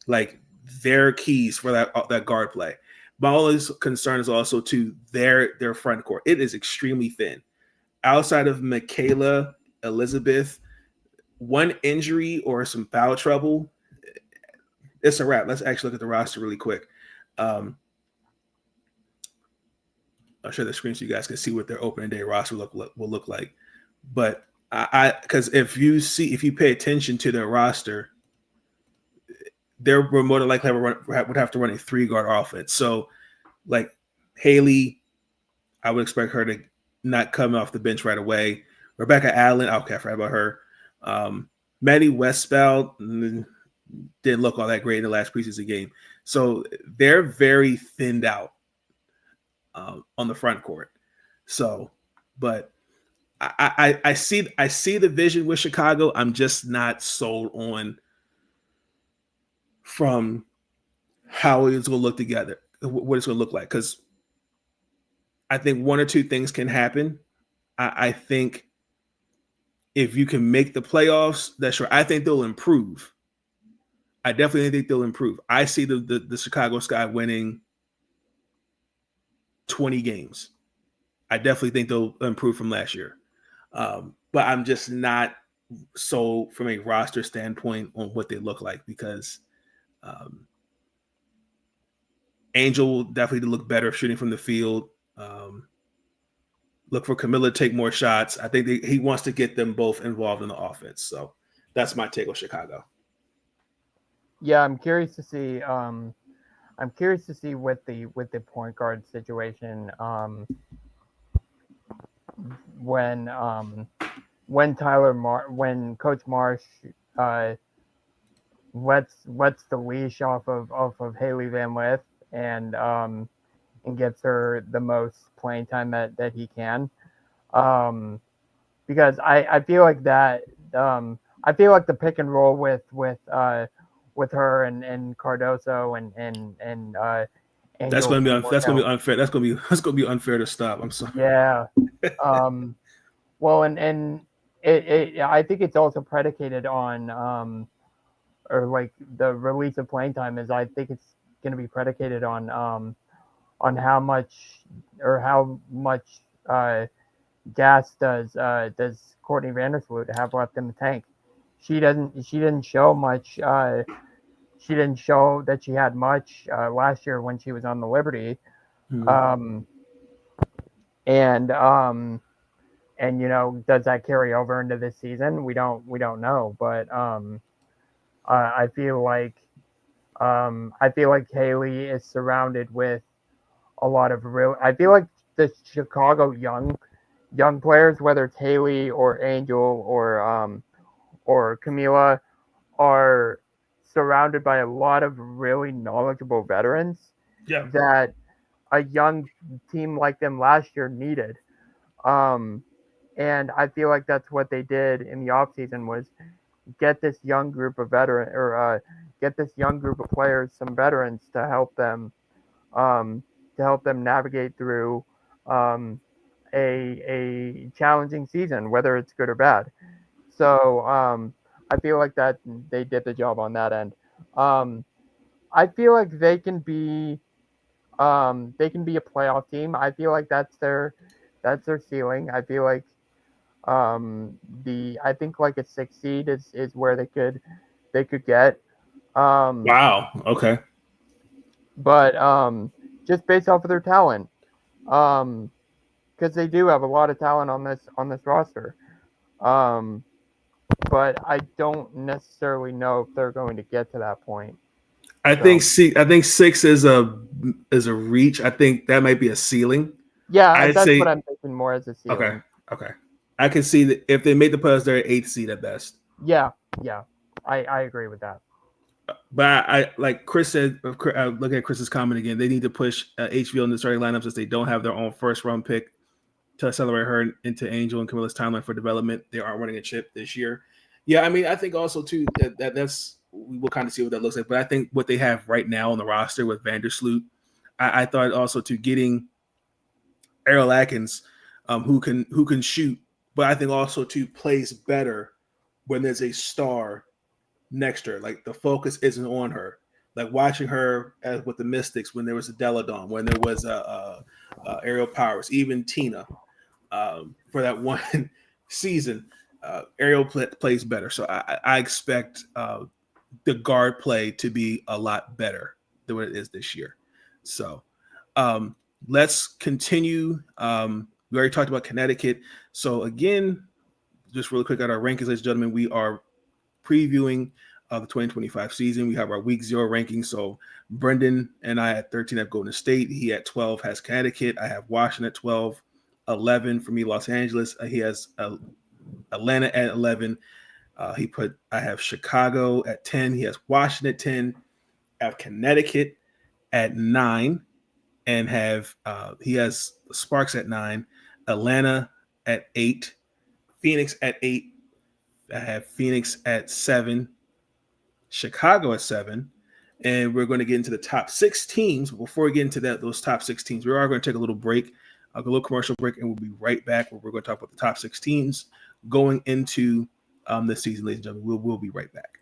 Like they're keys for that guard play. My only concern is also to their front court. It is extremely thin. Outside of Michaela, Elizabeth, one injury or some foul trouble, it's a wrap. Let's actually look at the roster really quick. I'll share the screen so you guys can see what their opening day roster will look like. But because if you pay attention to their roster, they're more than likely would have to run a 3-guard offense. So, like Haley, I would expect her to not come off the bench right away. Rebecca Allen, okay, I forgot about her. Maddie Westphal didn't look all that great in the last preseason game. So they're very thinned out on the front court. So, but I see the vision with Chicago. I'm just not sold on from how it's going to look together, what it's going to look like. Because I think one or two things can happen. I think if you can make the playoffs, that's sure. I think they'll improve. I definitely think they'll improve. I see the Chicago Sky winning 20 games. I definitely think they'll improve from last year. But I'm just not sold from a roster standpoint on what they look like because Angel will definitely look better shooting from the field. Look for Camilla to take more shots. I think he wants to get them both involved in the offense. So that's my take on Chicago. Yeah, I'm curious to see. I'm curious to see with the point guard situation. When Coach Marsh lets the leash off of Haley Van Lith and gets her the most playing time that he can, because I feel like that I feel like the pick and roll with her and Cardoso and that's going to be unfair. That's going to be unfair to stop. I'm sorry. Yeah. Well, and I think it's also predicated on or like the release of playing time is I think it's going to be predicated on how much gas does Courtney Vandersloot have left in the tank. She didn't show much. She didn't show that she had much last year when she was on the Liberty. Mm-hmm. And does that carry over into this season? We don't know, but I feel like Haley is surrounded with a lot of real. I feel like the Chicago young players, whether it's Haley or Angel or Camila, are surrounded by a lot of really knowledgeable veterans. Yeah. That a young team like them last year needed. And I feel like that's what they did in the offseason was get this young group of get this young group of players, some veterans to help them navigate through a challenging season, whether it's good or bad. So I feel like that they did the job on that end. I feel like they can be a playoff team. I feel like that's their ceiling. I feel like I think like a 6 seed is where they could get. Wow. Okay. But just based off of their talent, because they do have a lot of talent on this roster. But I don't necessarily know if they're going to get to that point. I think 6 is a reach. I think that might be a ceiling. Yeah, that's what I'm thinking more as a ceiling. Okay. I can see that if they made the playoffs, they're an 8th seed at best. Yeah. I agree with that. But I like Chris said, look at Chris's comment again. They need to push HVL in the starting lineup since they don't have their own first round pick to accelerate her into Angel and Camilla's timeline for development. They aren't running a chip this year. Yeah, I mean, I think also too that's we will kind of see what that looks like. But I think what they have right now on the roster with Vandersloot, I thought also to getting Errol Atkins, who can shoot, but I think also to plays better when there's a star next to her. Like the focus isn't on her. Like watching her with the Mystics when there was a Deladon, when there was Aerial Powers, even Tina for that one season, Aerial plays better. So I expect the guard play to be a lot better than what it is this year. So let's continue. We already talked about Connecticut. So again, just really quick at our rankings, ladies and gentlemen, we are previewing the 2025 season. We have our week 0 rankings. So Brenden and I at 13 have Golden State. He at 12 has Connecticut. I have Washington at 12. 11 for me, Los Angeles. He has Atlanta at 11. I have Chicago at 10. He has Washington at 10. I have Connecticut at 9. And he has Sparks at 9. Atlanta at 8. Phoenix at 8. I have Phoenix at 7. Chicago at 7. And we're going to get into the top 6 teams. Before we get into those top 6 teams, we are going to take a little break, a little commercial break, and we'll be right back where we're going to talk about the top 6 teams going into this season, ladies and gentlemen. We'll be right back.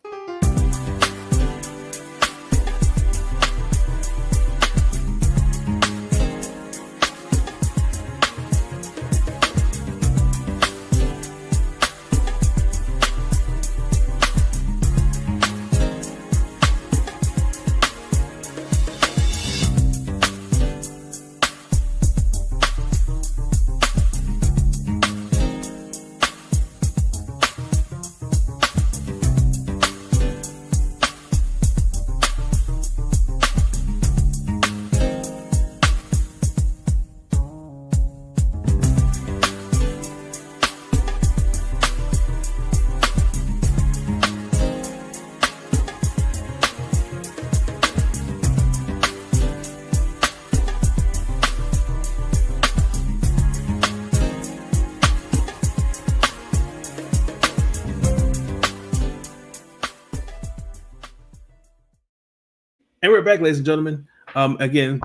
And we're back, ladies and gentlemen. Again,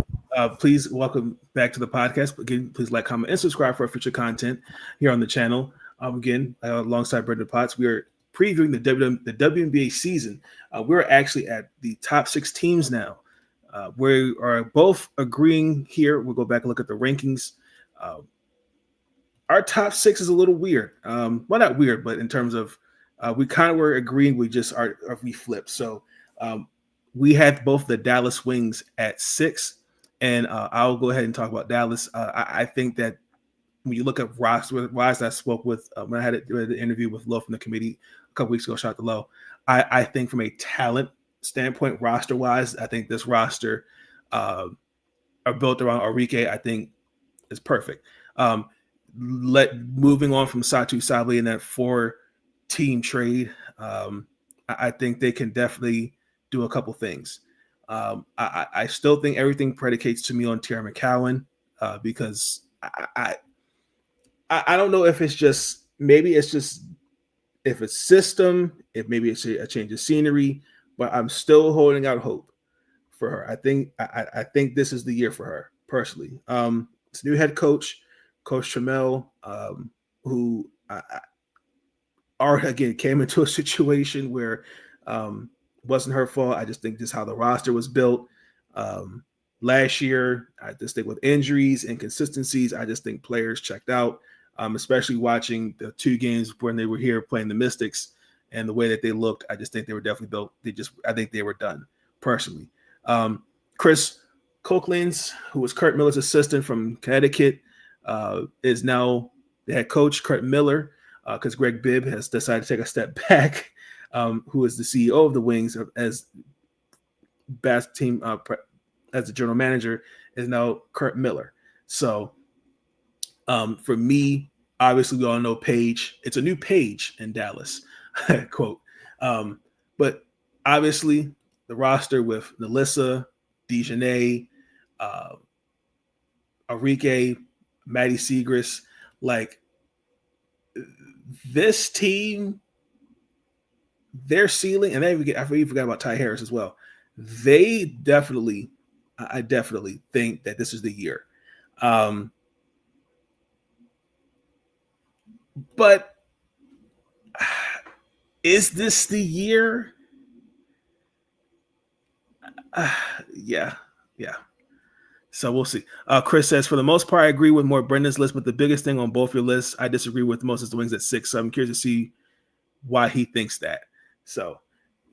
please welcome back to the podcast. Again, please like, comment, and subscribe for our future content here on the channel. Again, alongside Brenden Potts, we are previewing the WNBA season. We're actually at the top 6 teams now. We are both agreeing here. We'll go back and look at the rankings. Our top 6 is a little weird. Well, not weird, but in terms of we kind of were agreeing. We flipped. So we had both the Dallas Wings at 6, and I'll go ahead and talk about Dallas. I think that when you look at roster, I spoke with when I had the interview with Lo from the committee a couple weeks ago, shout out to Lo. I think from a talent standpoint, roster-wise, I think this roster are built around Enrique. I think is perfect. Moving on from Satu Sabli in that 4-team trade, I think they can definitely do a couple things. I still think everything predicates to me on Tierra McCowan because I don't know if it's just if it's system, if maybe it's a change of scenery, but I'm still holding out hope for her. I think this is the year for her personally. It's new head coach, Coach Trammell, who again came into a situation where wasn't her fault. I just think just how the roster was built. Last year, I just think with injuries and consistencies, I just think players checked out, especially watching the 2 games when they were here playing the Mystics and the way that they looked. I just think they were definitely built. I think they were done personally. Chris Copelands, who was Kurt Miller's assistant from Connecticut, is now the head coach, Kurt Miller, because Greg Bibb has decided to take a step back, who is the CEO of the Wings as best team as the general manager, is now Kurt Miller. So for me, obviously we all know Paige. It's a new Paige in Dallas, quote. But obviously the roster with Nalissa, Dejanay, Enrique, Maddie Segrist, like this team, their ceiling, and then I forgot about Ty Harris as well. I definitely think that this is the year. But is this the year? Yeah. So we'll see. Chris says, for the most part, I agree with more Brendan's list, but the biggest thing on both your lists I disagree with most is the Wings at 6. So I'm curious to see why he thinks that. So,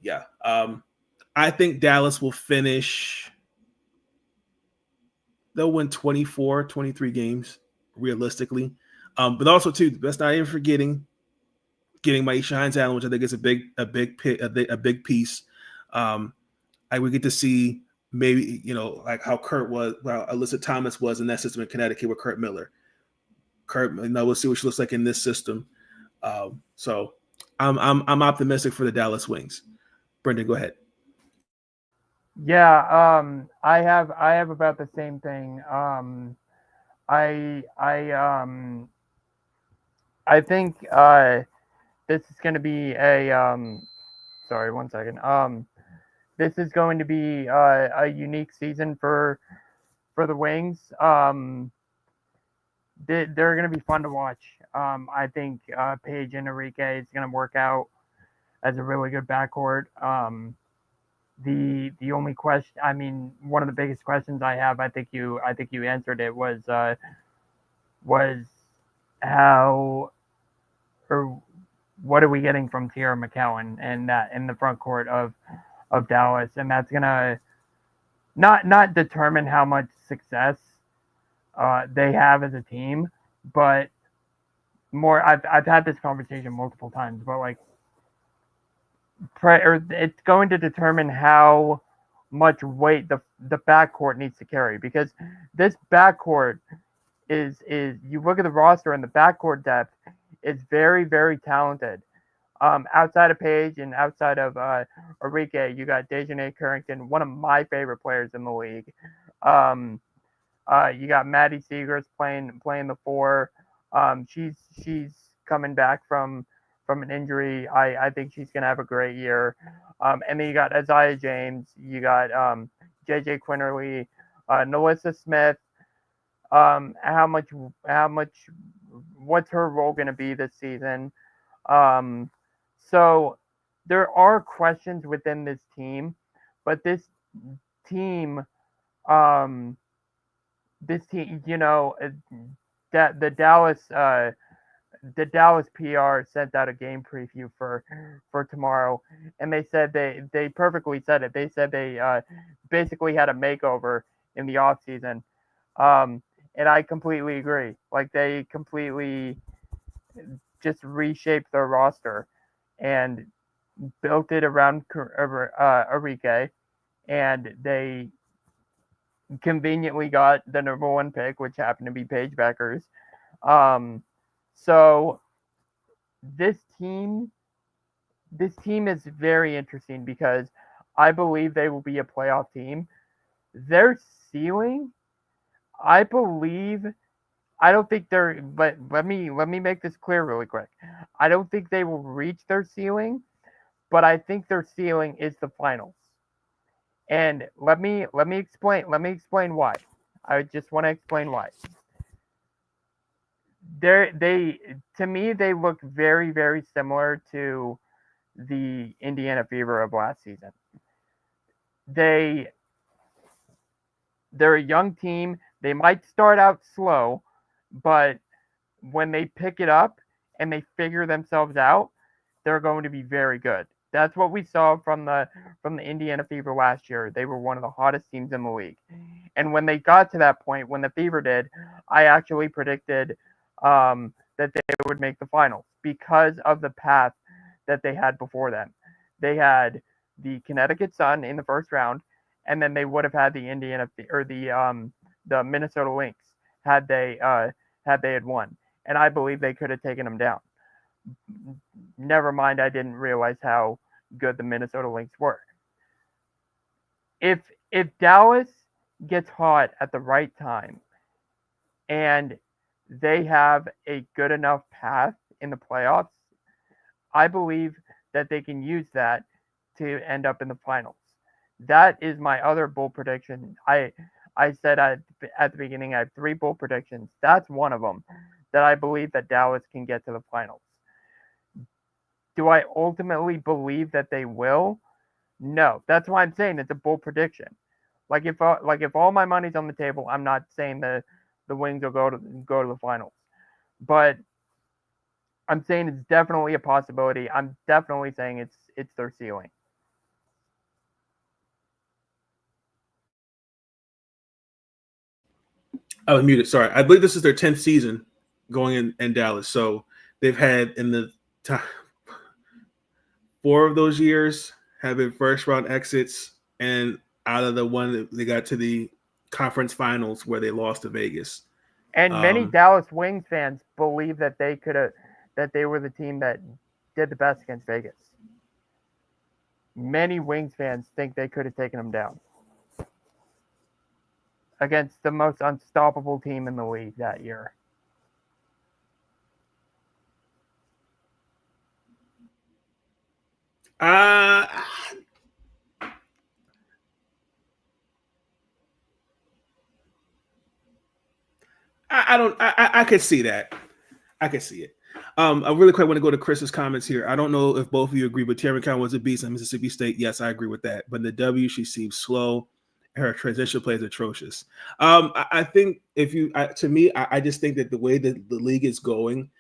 yeah. I think Dallas will finish. They'll win 24, 23 games realistically. But also, too, let's not even forgetting getting Maisha Hines-Allen, which I think is a big piece. I would get to see maybe, like how Alyssa Thomas was in that system in Connecticut with Kurt Miller. We'll see what she looks like in this system. So I'm optimistic for the Dallas Wings. Brenden, go ahead. Yeah, I have about the same thing. I think this is going to be sorry, 1 second. This is going to be a unique season for the Wings. They're going to be fun to watch. I think Paige and Enrique is going to work out as a really good backcourt. The only question, one of the biggest questions I have, I think you answered it, was how, or what are we getting from Tierra McCowan and that in the front court of Dallas, and that's gonna not determine how much success they have as a team, but more. I've had this conversation multiple times, but like, it's going to determine how much weight the backcourt needs to carry, because this backcourt is you look at the roster and the backcourt depth is very, very talented. Outside of Paige and outside of Enrique, you got Dejanay Carrington, one of my favorite players in the league. You got Maddie Segrist playing the 4. She's coming back from an injury. I think she's gonna have a great year. And then you got Isaiah James, you got JJ Quinterly, Nalissa Smith. What's her role gonna be this season? So there are questions within this team, but this team, that the Dallas PR sent out a game preview for tomorrow, and they said they perfectly said it. They said they basically had a makeover in the off season, and I completely agree. Like, they completely just reshaped their roster and built it around Enrique, and they conveniently got the number 1 pick, which happened to be Paige Beckers. So this team is very interesting because I believe they will be a playoff team. Their ceiling, I don't think they're, but let me make this clear really quick. I don't think they will reach their ceiling, but I think their ceiling is the finals. And let me explain why. I just want to explain why. To me, they look very, very similar to the Indiana Fever of last season. they're a young team. They might start out slow, but when they pick it up and they figure themselves out, they're going to be very good. That's what we saw from the Indiana Fever last year. They were one of the hottest teams in the league. And when they got to that point, when the Fever did, I actually predicted that they would make the finals because of the path that they had before them. They had the Connecticut Sun in the first round, and then they would have had the the Minnesota Lynx had they had won. And I believe they could have taken them down. Never mind, I didn't realize how good the Minnesota Lynx were. If Dallas gets hot at the right time and they have a good enough path in the playoffs, I believe that they can use that to end up in the finals. That is my other bold prediction. I said at the beginning I have 3 bold predictions. That's one of them, that I believe that Dallas can get to the finals. Do I ultimately believe that they will? No. That's why I'm saying it's a bold prediction. Like if all my money's on the table, I'm not saying the Wings will go to the finals. But I'm saying it's definitely a possibility. I'm definitely saying it's their ceiling. I was muted. Sorry. I believe this is their 10th season going in Dallas. So they've had in the 4 of those years have been first round exits, and out of the one they got to the conference finals where they lost to Vegas. And many Dallas Wings fans believe that they were the team that did the best against Vegas. Many Wings fans think they could have taken them down against the most unstoppable team in the league that year. I could see that. I could see it. I really quite want to go to Chris's comments here. I don't know if both of you agree, but Tierra McCown was a beast at Mississippi State. Yes, I agree with that. But in the W, she seems slow. Her transition play is atrocious. I think I just think that the way that the league is going,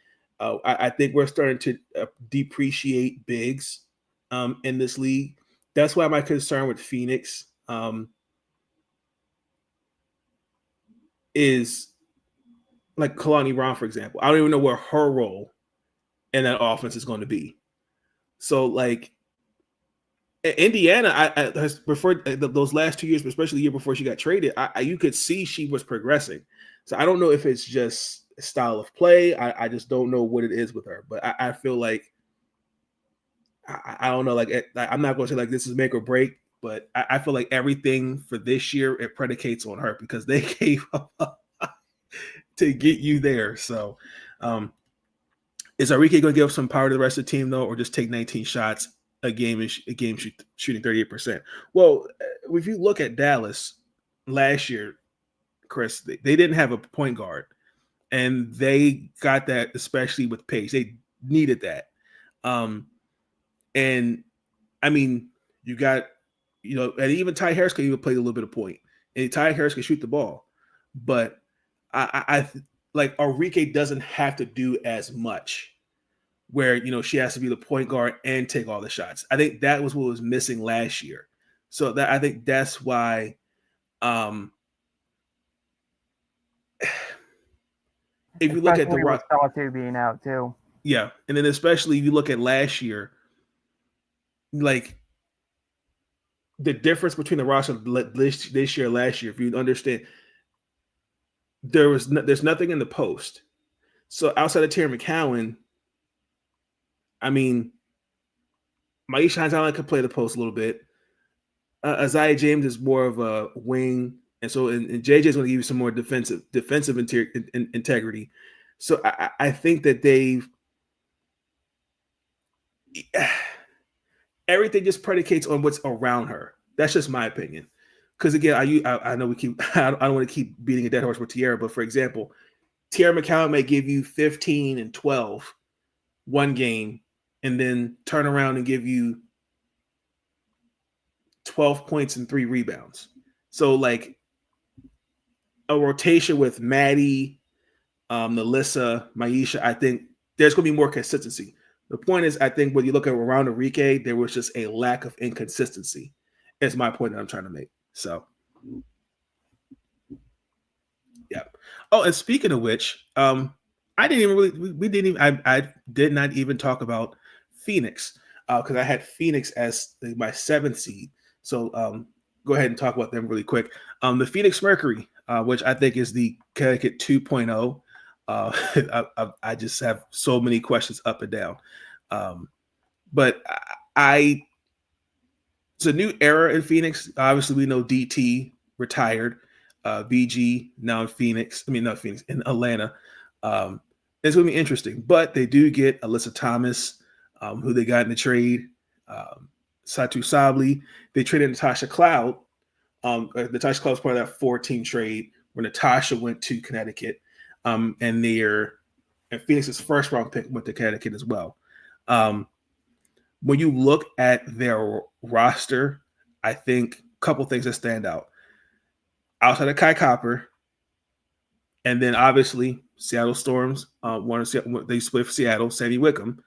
I think we're starting to depreciate bigs in this league. That's why my concern with Phoenix is like Kalani Brown, for example. I don't even know where her role in that offense is going to be. So, like, Indiana, I has preferred those last 2 years, but especially the year before she got traded. You could see she was progressing. So I don't know if it's just style of play. I just don't know what it is with her. But I feel like I don't know. Like I'm not going to say like this is make or break, but I feel like everything for this year it predicates on her because they gave up to get you there. So, is Enrique going to give up some power to the rest of the team though, or just take 19 shots a game shooting 38%? Well, if you look at Dallas last year, Chris, they didn't have a point guard, and they got that especially with Paige. They needed that. And I mean, you got, and even Ty Harris can even play a little bit of point, and Ty Harris can shoot the ball, but I like Enrique doesn't have to do as much where, she has to be the point guard and take all the shots. I think that was what was missing last year. So I think that's why if you look at the Rock, Salatu being out too. Yeah. And then especially if you look at last year, like the difference between the roster this year, last year, if you understand, there's nothing in the post. So outside of Terry McCowan, I mean, Maisha Hines could play the post a little bit. Isaiah James is more of a wing, and so and JJ is going to give you some more defensive integrity. So I think that everything just predicates on what's around her. That's just my opinion. Because again, I know I don't want to keep beating a dead horse with Tierra, but for example, Tierra McCowan may give you 15 and 12 one game, and then turn around and give you 12 points and 3 rebounds. So like a rotation with Maddie, Nalissa, Maisha, I think there's going to be more consistency. The point is, I think when you look at around Enrique, there was just a lack of inconsistency. Is my point that I'm trying to make. So, yeah. Oh, and speaking of which, I didn't even really, we didn't even, I did not even talk about Phoenix because I had Phoenix as my 7th seed. So, go ahead and talk about them really quick. The Phoenix Mercury, which I think is the Connecticut 2.0. I just have so many questions up and down. But it's a new era in Phoenix. Obviously, we know DT retired, BG now in Phoenix. I mean, not Phoenix, in Atlanta. It's going to be interesting. But they do get Alyssa Thomas, who they got in the trade. Satu Sabli. They traded Natasha Cloud. Natasha Cloud was part of that 4-team trade where Natasha went to Connecticut. And Phoenix's first round pick went to Connecticut as well. When you look at their roster, I think a couple things that stand out. Outside of Kai Copper, and then obviously Seattle Storms, they split for Seattle, Sammy Wickham.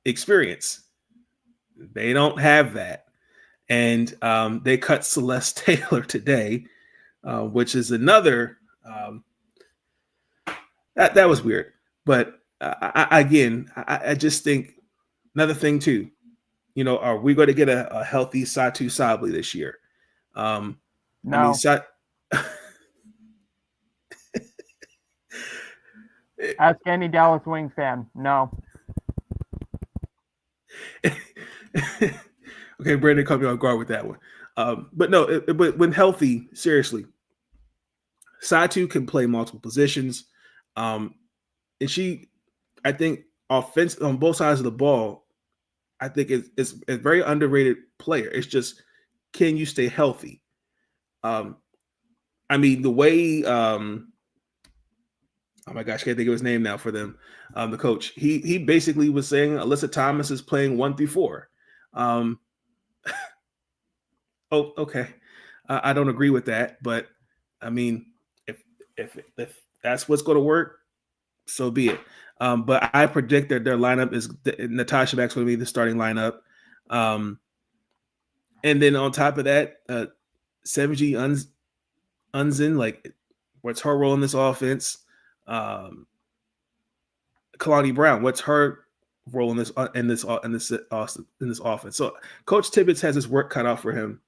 Experience. They don't have that. And they cut Celeste Taylor today, which is another that was weird. But I just think another thing too, are we going to get a healthy Satu Sabli this year? No. I mean, Ask any Dallas Wings fan. No. Okay, Brandon caught me on guard with that one. But no, but when healthy, seriously, Satu can play multiple positions. And she, I think, offense on both sides of the ball, I think is a very underrated player. It's just, can you stay healthy? I mean, the way, oh my gosh, I can't think of his name now for them. The coach, he basically was saying Alyssa Thomas is playing 1 through 4. Oh, okay. I don't agree with that, but I mean, if that's what's going to work, so be it. But I predict that their lineup is Natasha Mack's going to be the starting lineup. And then on top of that, 7G Unzin, like, what's her role in this offense? Kalani Brown, what's her role in this offense? So Coach Tibbetts has his work cut out for him,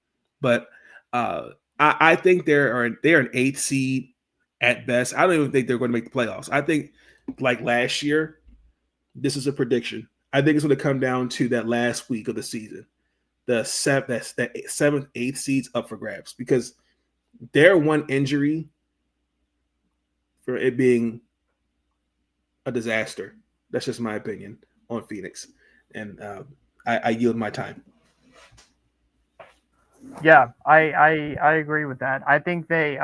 but I think they're an 8th seed at best. I don't even think they're going to make the playoffs. I think, like last year, this is a prediction. I think it's going to come down to that last week of the season. The 7th, 8th seeds up for grabs, because their one injury for it being a disaster. That's just my opinion on Phoenix. And I yield my time. Yeah, I agree with that. I think they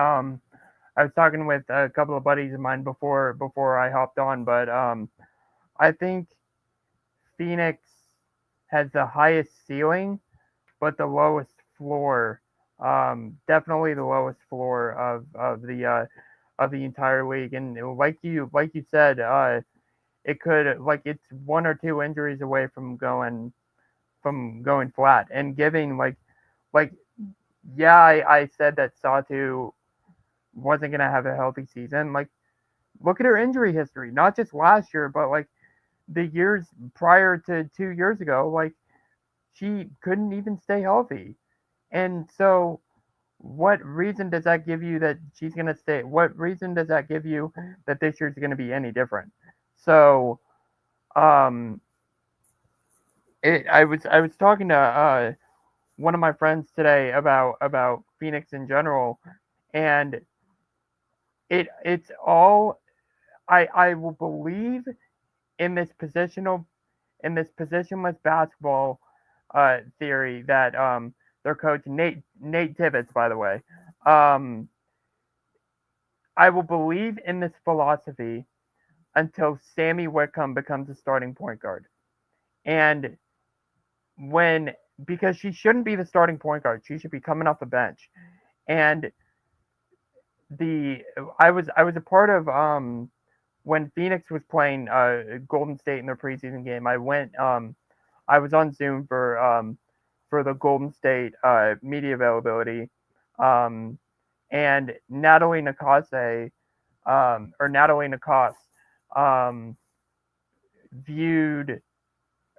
I was talking with a couple of buddies of mine before I hopped on, but I think Phoenix has the highest ceiling, but the lowest floor. Definitely the lowest floor of the entire league. And like you said, it could, like, it's 1 or 2 injuries away from going flat and giving yeah, I said that Satu wasn't gonna have a healthy season. Like, look at her injury history, not just last year, but like the years prior to 2 years ago. Like, she couldn't even stay healthy. And so, what reason does that give you that she's going to stay? What reason does that give you that this year's going to be any different? So, I was talking to one of my friends today about Phoenix in general, and it's all I will believe in this positionless basketball theory that their coach Nate Tibbetts, by the way, I will believe in this philosophy until Sammy Wickham becomes a starting point guard. And when because she shouldn't be the starting point guard. She should be coming off the bench. And I was a part of when Phoenix was playing Golden State in their preseason game. I was on Zoom for the Golden State media availability, and Natalie Nakase viewed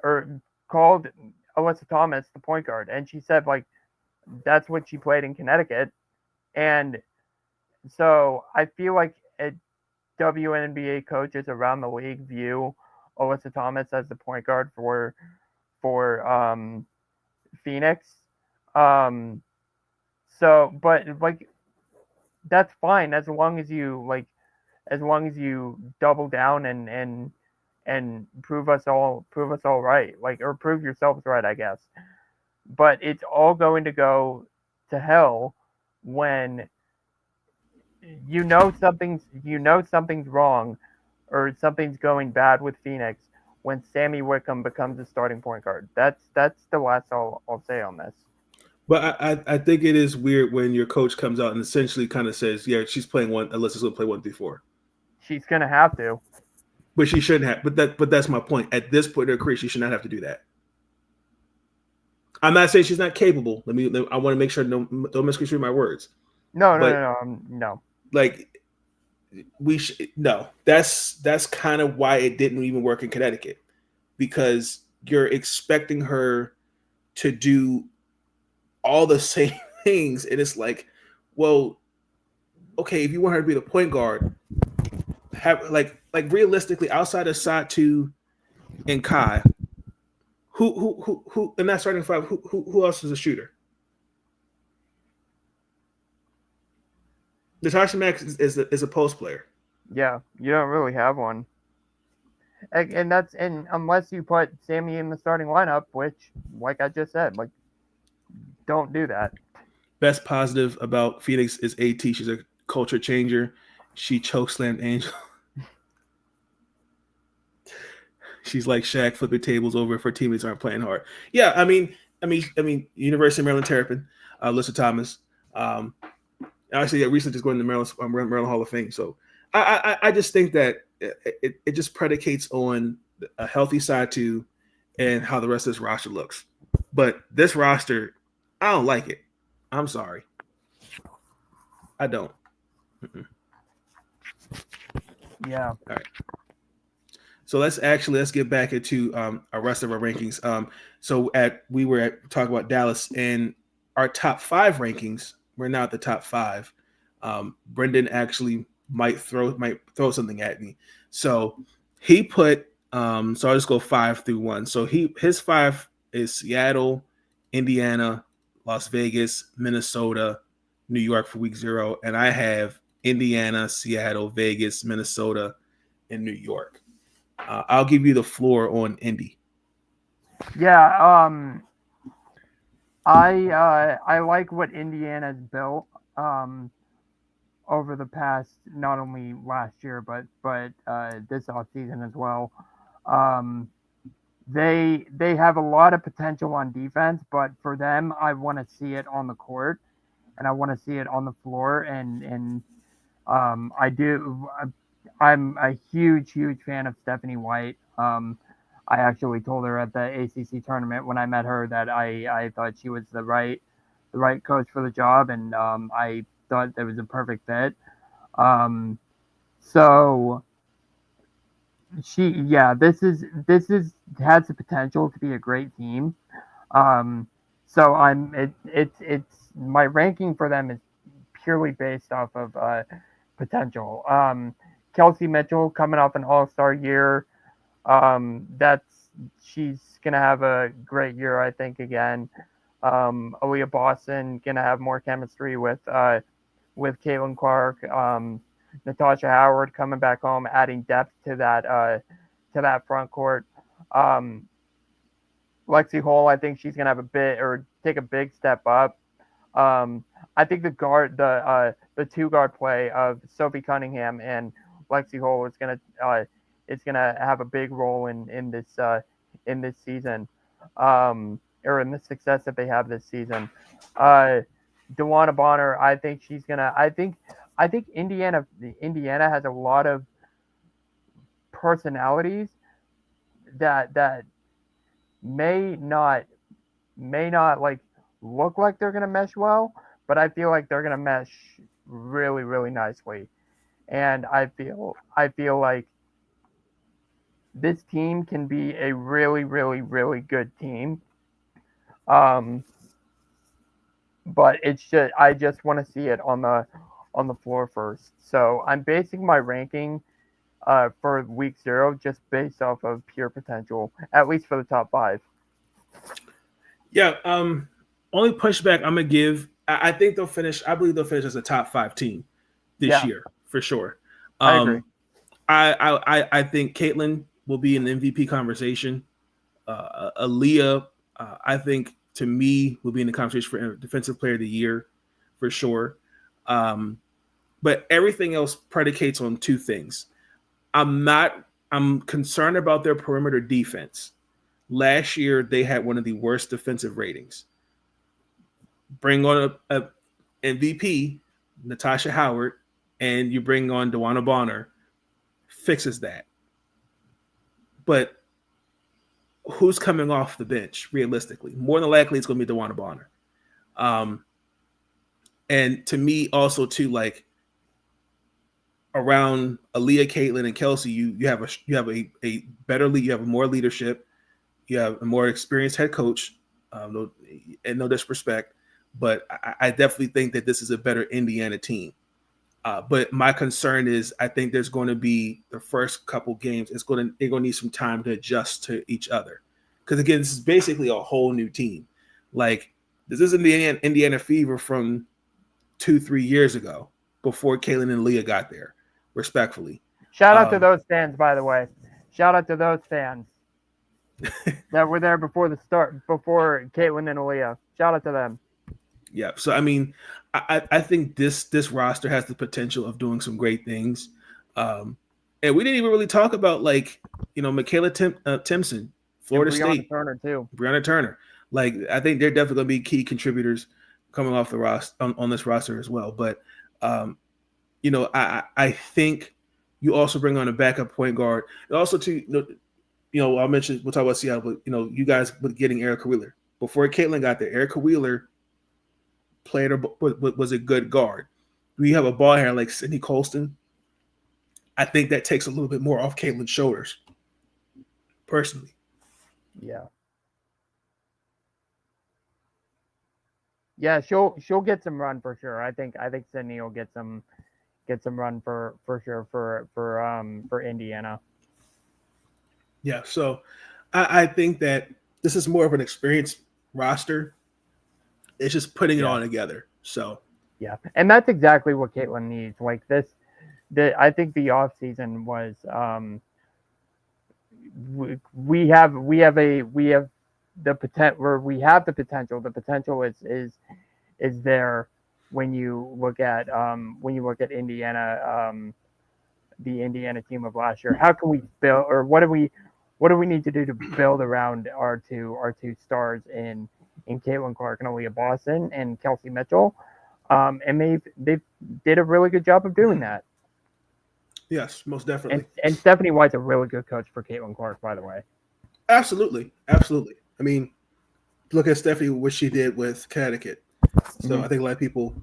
or called Alyssa Thomas the point guard, and she said like that's what she played in Connecticut, and so I feel like WNBA coaches around the league view Alyssa Thomas as the point guard for Phoenix. But like that's fine as long as you double down and prove us all right, like, or prove yourselves right, I guess. But it's all going to go to hell when something's wrong or something's going bad with Phoenix when Sammy Wickham becomes a starting point guard. That's the last I'll say on this. But I think it is weird when your coach comes out and essentially kind of says, yeah, she's playing one, Alyssa's going to play 1 through 4. She's going to have to. But she shouldn't have. But that's my point. At this point in her career, she should not have to do that. I'm not saying she's not capable. I want to make sure don't misconstrue my words. No. Like that's kind of why it didn't even work in Connecticut, because you're expecting her to do all the same things, and it's like, well, okay, if you want her to be the point guard, have like realistically outside of Satu and Kai, who in that starting five, who else is a shooter? Natasha Mack is a post player. Yeah, you don't really have one. And unless you put Sammy in the starting lineup, which, like I just said, like, don't do that. Best positive about Phoenix is AT. She's a culture changer. She chokeslammed Angel. She's like Shaq flipping tables over if her teammates aren't playing hard. Yeah, I mean, University of Maryland Terrapin, Alyssa Thomas. Actually, recently just going to Maryland Hall of Fame. So I just think that it just predicates on a healthy side too, and how the rest of this roster looks. But this roster, I don't like it. I'm sorry, I don't. Mm-mm. Yeah. All right. So let's get back into our rest of our rankings. So we were talking about Dallas and our top 5 rankings. We're now at the top 5. Brenden actually might throw something at me. So he put so I'll just go 5 through 1. So his 5 is Seattle, Indiana, Las Vegas, Minnesota, New York for week 0, and I have Indiana, Seattle, Vegas, Minnesota, and New York. I'll give you the floor on Indy. Yeah, I like what Indiana's built over the past, not only last year but this offseason as well. They have a lot of potential on defense, but for them, I want to see it on the court and I want to see it on the floor, and I do. I'm a huge fan of Stephanie White. I actually told her at the ACC tournament when I met her that I thought she was the right coach for the job, and I thought it was a perfect fit. So this has the potential to be a great team. So it's my ranking for them is purely based off of potential. Kelsey Mitchell coming off an All-Star year. She's gonna have a great year, I think, again. Aaliyah Boston gonna have more chemistry with Caitlin Clark. Natasha Howard coming back home, adding depth to that front court. Lexi Hall, I think she's gonna have take a big step up. I think the 2-guard play of Sophie Cunningham and Lexi Hall is gonna have a big role in this season. or in the success that they have this season. DeWanna Bonner, I think she's gonna. I think Indiana has a lot of personalities that may not like look like they're gonna mesh well, but I feel like they're gonna mesh really, really nicely. And I feel like this team can be a really, really, really good team. But I just want to see it on the floor first. So I'm basing my ranking for week 0 just based off of pure potential, at least for the top 5. Yeah. Only pushback I'm gonna give. I think they'll finish. I believe they'll finish as a top 5 team this year for sure. I agree. I think Caitlin will be in the MVP conversation. Aaliyah, I think to me will be in the conversation for Defensive Player of the Year for sure. But everything else predicates on 2 things. I'm concerned about their perimeter defense. Last year they had one of the worst defensive ratings. Bring on a MVP, Natasha Howard, and you bring on DeWanna Bonner, fixes that. But who's coming off the bench realistically? More than likely, it's going to be DeWanna Bonner. And to me, also too, like around Aaliyah, Caitlin, and Kelsey, you have a better lead. You have more leadership. You have a more experienced head coach. No disrespect, but I definitely think that this is a better Indiana team. But my concern is I think there's going to be the first couple games. They're going to need some time to adjust to each other. Because again, this is basically a whole new team. Like this isn't the Indiana Fever from 2-3 years ago before Caitlin and Leah got there, respectfully. Shout out to those fans, by the way. Shout out to those fans that were there before Caitlin and Leah. Shout out to them. Yeah. So, I mean, I think this roster has the potential of doing some great things. And we didn't even really talk about, like, Michaela Timpson, Florida State. Breonna Turner. Like, I think they're definitely going to be key contributors coming off the roster on this roster as well. But, I think you also bring on a backup point guard. And also, I mentioned, we'll talk about Seattle, but, you guys with getting Erica Wheeler. Before Caitlin got there, Erica Wheeler was a good guard. We have a ball handler like Sydney Colston. I think that takes a little bit more off Caitlin's shoulders, personally. Yeah. Yeah, she'll get some run for sure. I think Sydney will get some run for sure for Indiana. Yeah, so I think that this is more of an experienced roster. It's just putting it all together. So yeah, and that's exactly what Caitlin needs. Like I think the off season was we have the potential. The potential is there when you look at Indiana, the Indiana team of last year. How can we build, or what do we need to do to build around our two stars in Caitlin Clark and Aaliyah Boston and Kelsey Mitchell? And they did a really good job of doing that. Yes, most definitely. And Stephanie White's a really good coach for Caitlin Clark, by the way. Absolutely. I mean, look at Stephanie, what she did with Connecticut. So I think a lot of people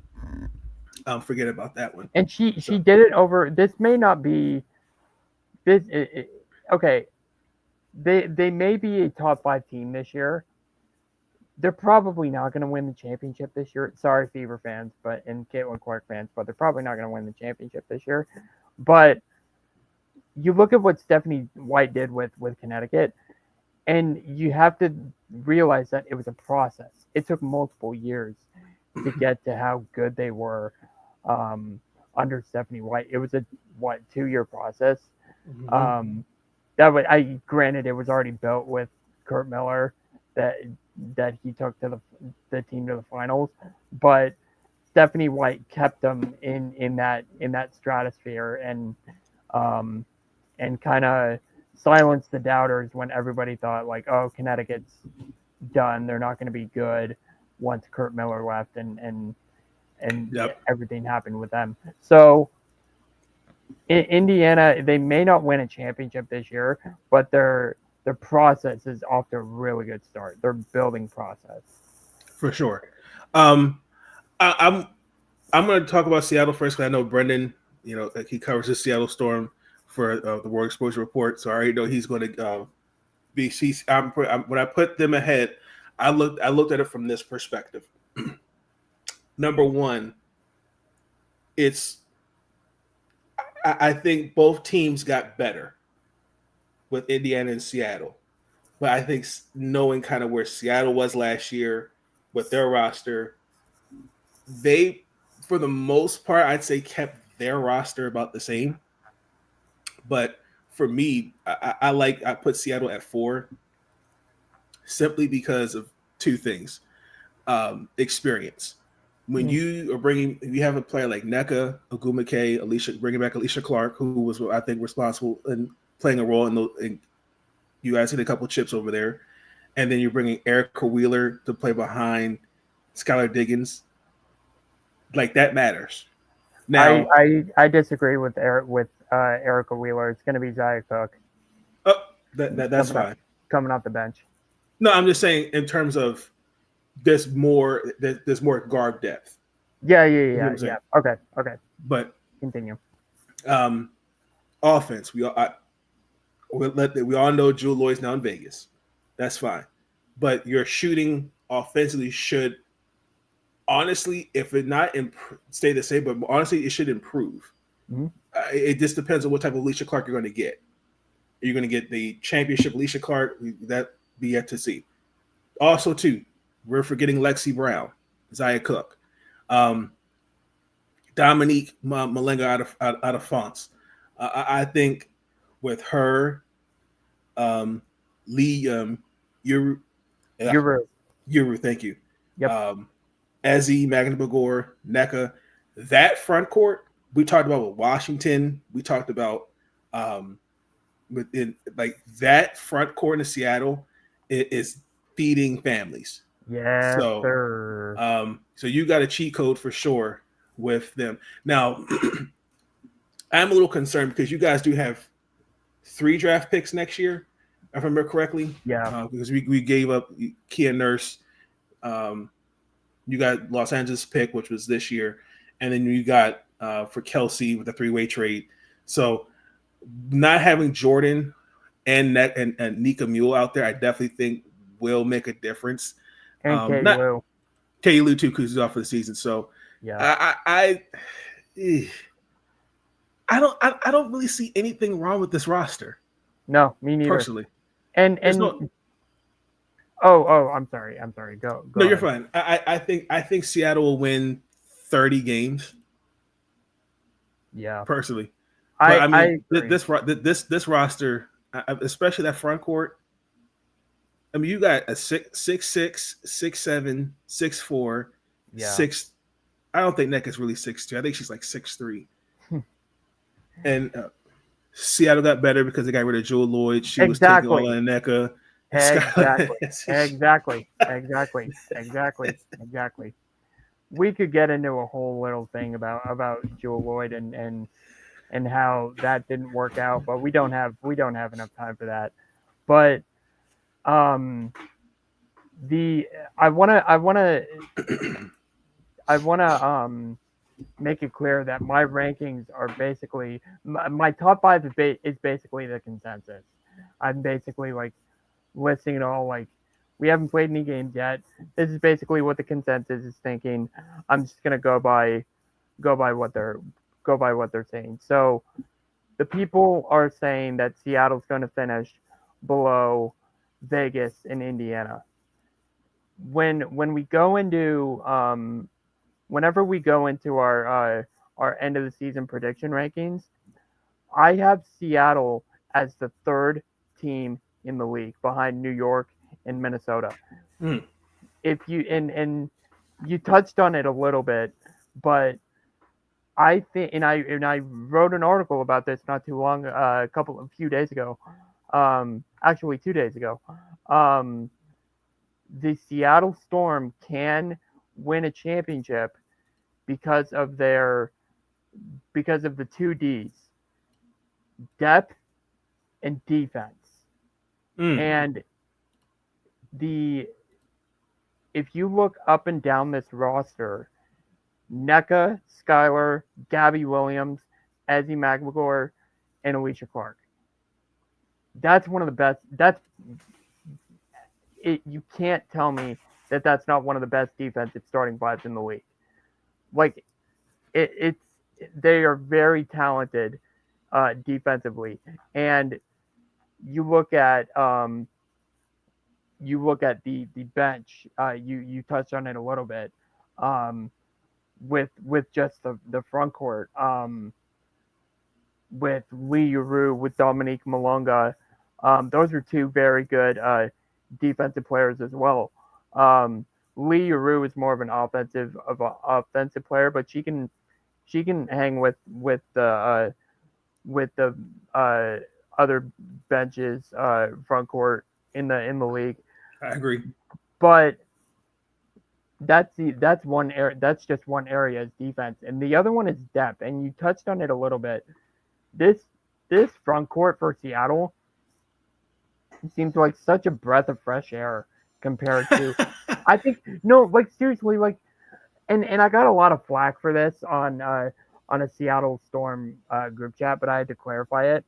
forget about that one. And she did it over. This may not be this. Okay, they may be a top 5 team this year. They're probably not going to win the championship this year. Sorry, Fever fans, and Caitlin Clark fans, but they're probably not going to win the championship this year. But you look at what Stephanie White did with Connecticut, and you have to realize that it was a process. It took multiple years to get to how good they were under Stephanie White. It was a 2-year process. Mm-hmm. Granted, it was already built with Kurt Miller that he took to the team to the finals, but Stephanie White kept them in that stratosphere and kind of silenced the doubters when everybody thought like, oh, Connecticut's done. They're not going to be good once Kurt Miller left and Yep. everything happened with them. So in Indiana, they may not win a championship this year, but their process is off to a really good start. Their building process. For sure. I'm going to talk about Seattle first because I know Brenden, he covers the Seattle Storm for the World Exposure Report, so I already know he's going to be. When I put them ahead, I looked at it from this perspective. Number one, I think both teams got better with Indiana and Seattle, but I think knowing kind of where Seattle was last year with their roster, they, for the most part, I'd say kept their roster about the same. But for me, I put Seattle at 4 simply because of two things. Experience. When you have a player like Nneka, Ogumake, bringing back Alicia Clark, who was, I think, responsible in playing a role in you guys hit a couple chips over there. And then you're bringing Erica Wheeler to play behind Skylar Diggins. Like, that matters. Now, I disagree with Erica Wheeler. It's going to be Zaya Cook. Oh, that's fine. Coming off the bench. No, I'm just saying in terms of there's more guard depth. Yeah. Okay. But continue. Offense. We all know Jewel Lloyd's now in Vegas. That's fine. But your shooting offensively should, honestly, if it not stay the same, but honestly, it should improve. Mm-hmm. It just depends on what type of Alicia Clark you're going to get. Are you going to get the championship Alicia Clark? That be yet to see. Also, too, we're forgetting Lexi Brown, Zaya Cook, Dominique Malenga out of Fonts. I think with her, Lee Yuru, thank you. Yep. Ezzy, Magna-Bagor, Nneka, that front court we talked about with Washington. We talked about within like that front court in Seattle is feeding families. Yeah, sir. So you got a cheat code for sure with them. Now, I'm a little concerned because you guys do have 3 draft picks next year, if I remember correctly. Yeah. Because we gave up Kia Nurse. You got Los Angeles pick, which was this year, and then you got for Kelsey with the 3-way trade. So not having Jordan and Nika Mule out there, I definitely think will make a difference. And Kay Lou too, because he's off for the season. So yeah, I don't really see anything wrong with this roster. No, me neither. Personally. And I'm sorry. Go no, you're ahead. Fine. I think Seattle will win 30 games. Yeah. Personally. I mean, this roster, especially that front court. I mean, you got a 6'6", 6'7", 6'4", 6. I don't think Nneka's really 6'2". I think she's like 6'3". And Seattle got better because they got rid of Jewel Lloyd. She was taking all of Nneka. Exactly. We could get into a whole little thing about Jewel Lloyd and how that didn't work out, but we don't have enough time for that. But I wanna make it clear that my rankings are basically my top 5 is basically the consensus. I'm basically like listing it all, like we haven't played any games yet. This is basically what the consensus is thinking. I'm just gonna go by what they're saying. So the people are saying that Seattle's going to finish below Vegas and Indiana. When we go into whenever we go into our end of the season prediction rankings, I have Seattle as the 3rd team in the league behind New York and Minnesota. If you and you touched on it a little bit, but I think, and I wrote an article about this not too long, a few days ago, actually 2 days ago. the Seattle Storm can win a championship because of the two D's, depth and defense. And if you look up and down this roster, NECA, Skylar, Gabby Williams, Ezzie McMcGore, and Alicia Clark. That's one of the best. You can't tell me that that's not one of the best defensive starting fives in the league. Like, they are very talented defensively, and you look at the bench. You touched on it a little bit. With just the front court, with Lee Uru, with Dominique Malonga, those are two very good defensive players as well. Lee Uru is more of an offensive player, but she can hang with the other benches front court in the league. I agree. But that's one area. That's just one area is defense, and the other one is depth. And you touched on it a little bit. This front court for Seattle seems like such a breath of fresh air compared to. I think seriously, and I got a lot of flack for this on a Seattle Storm group chat, but I had to clarify it.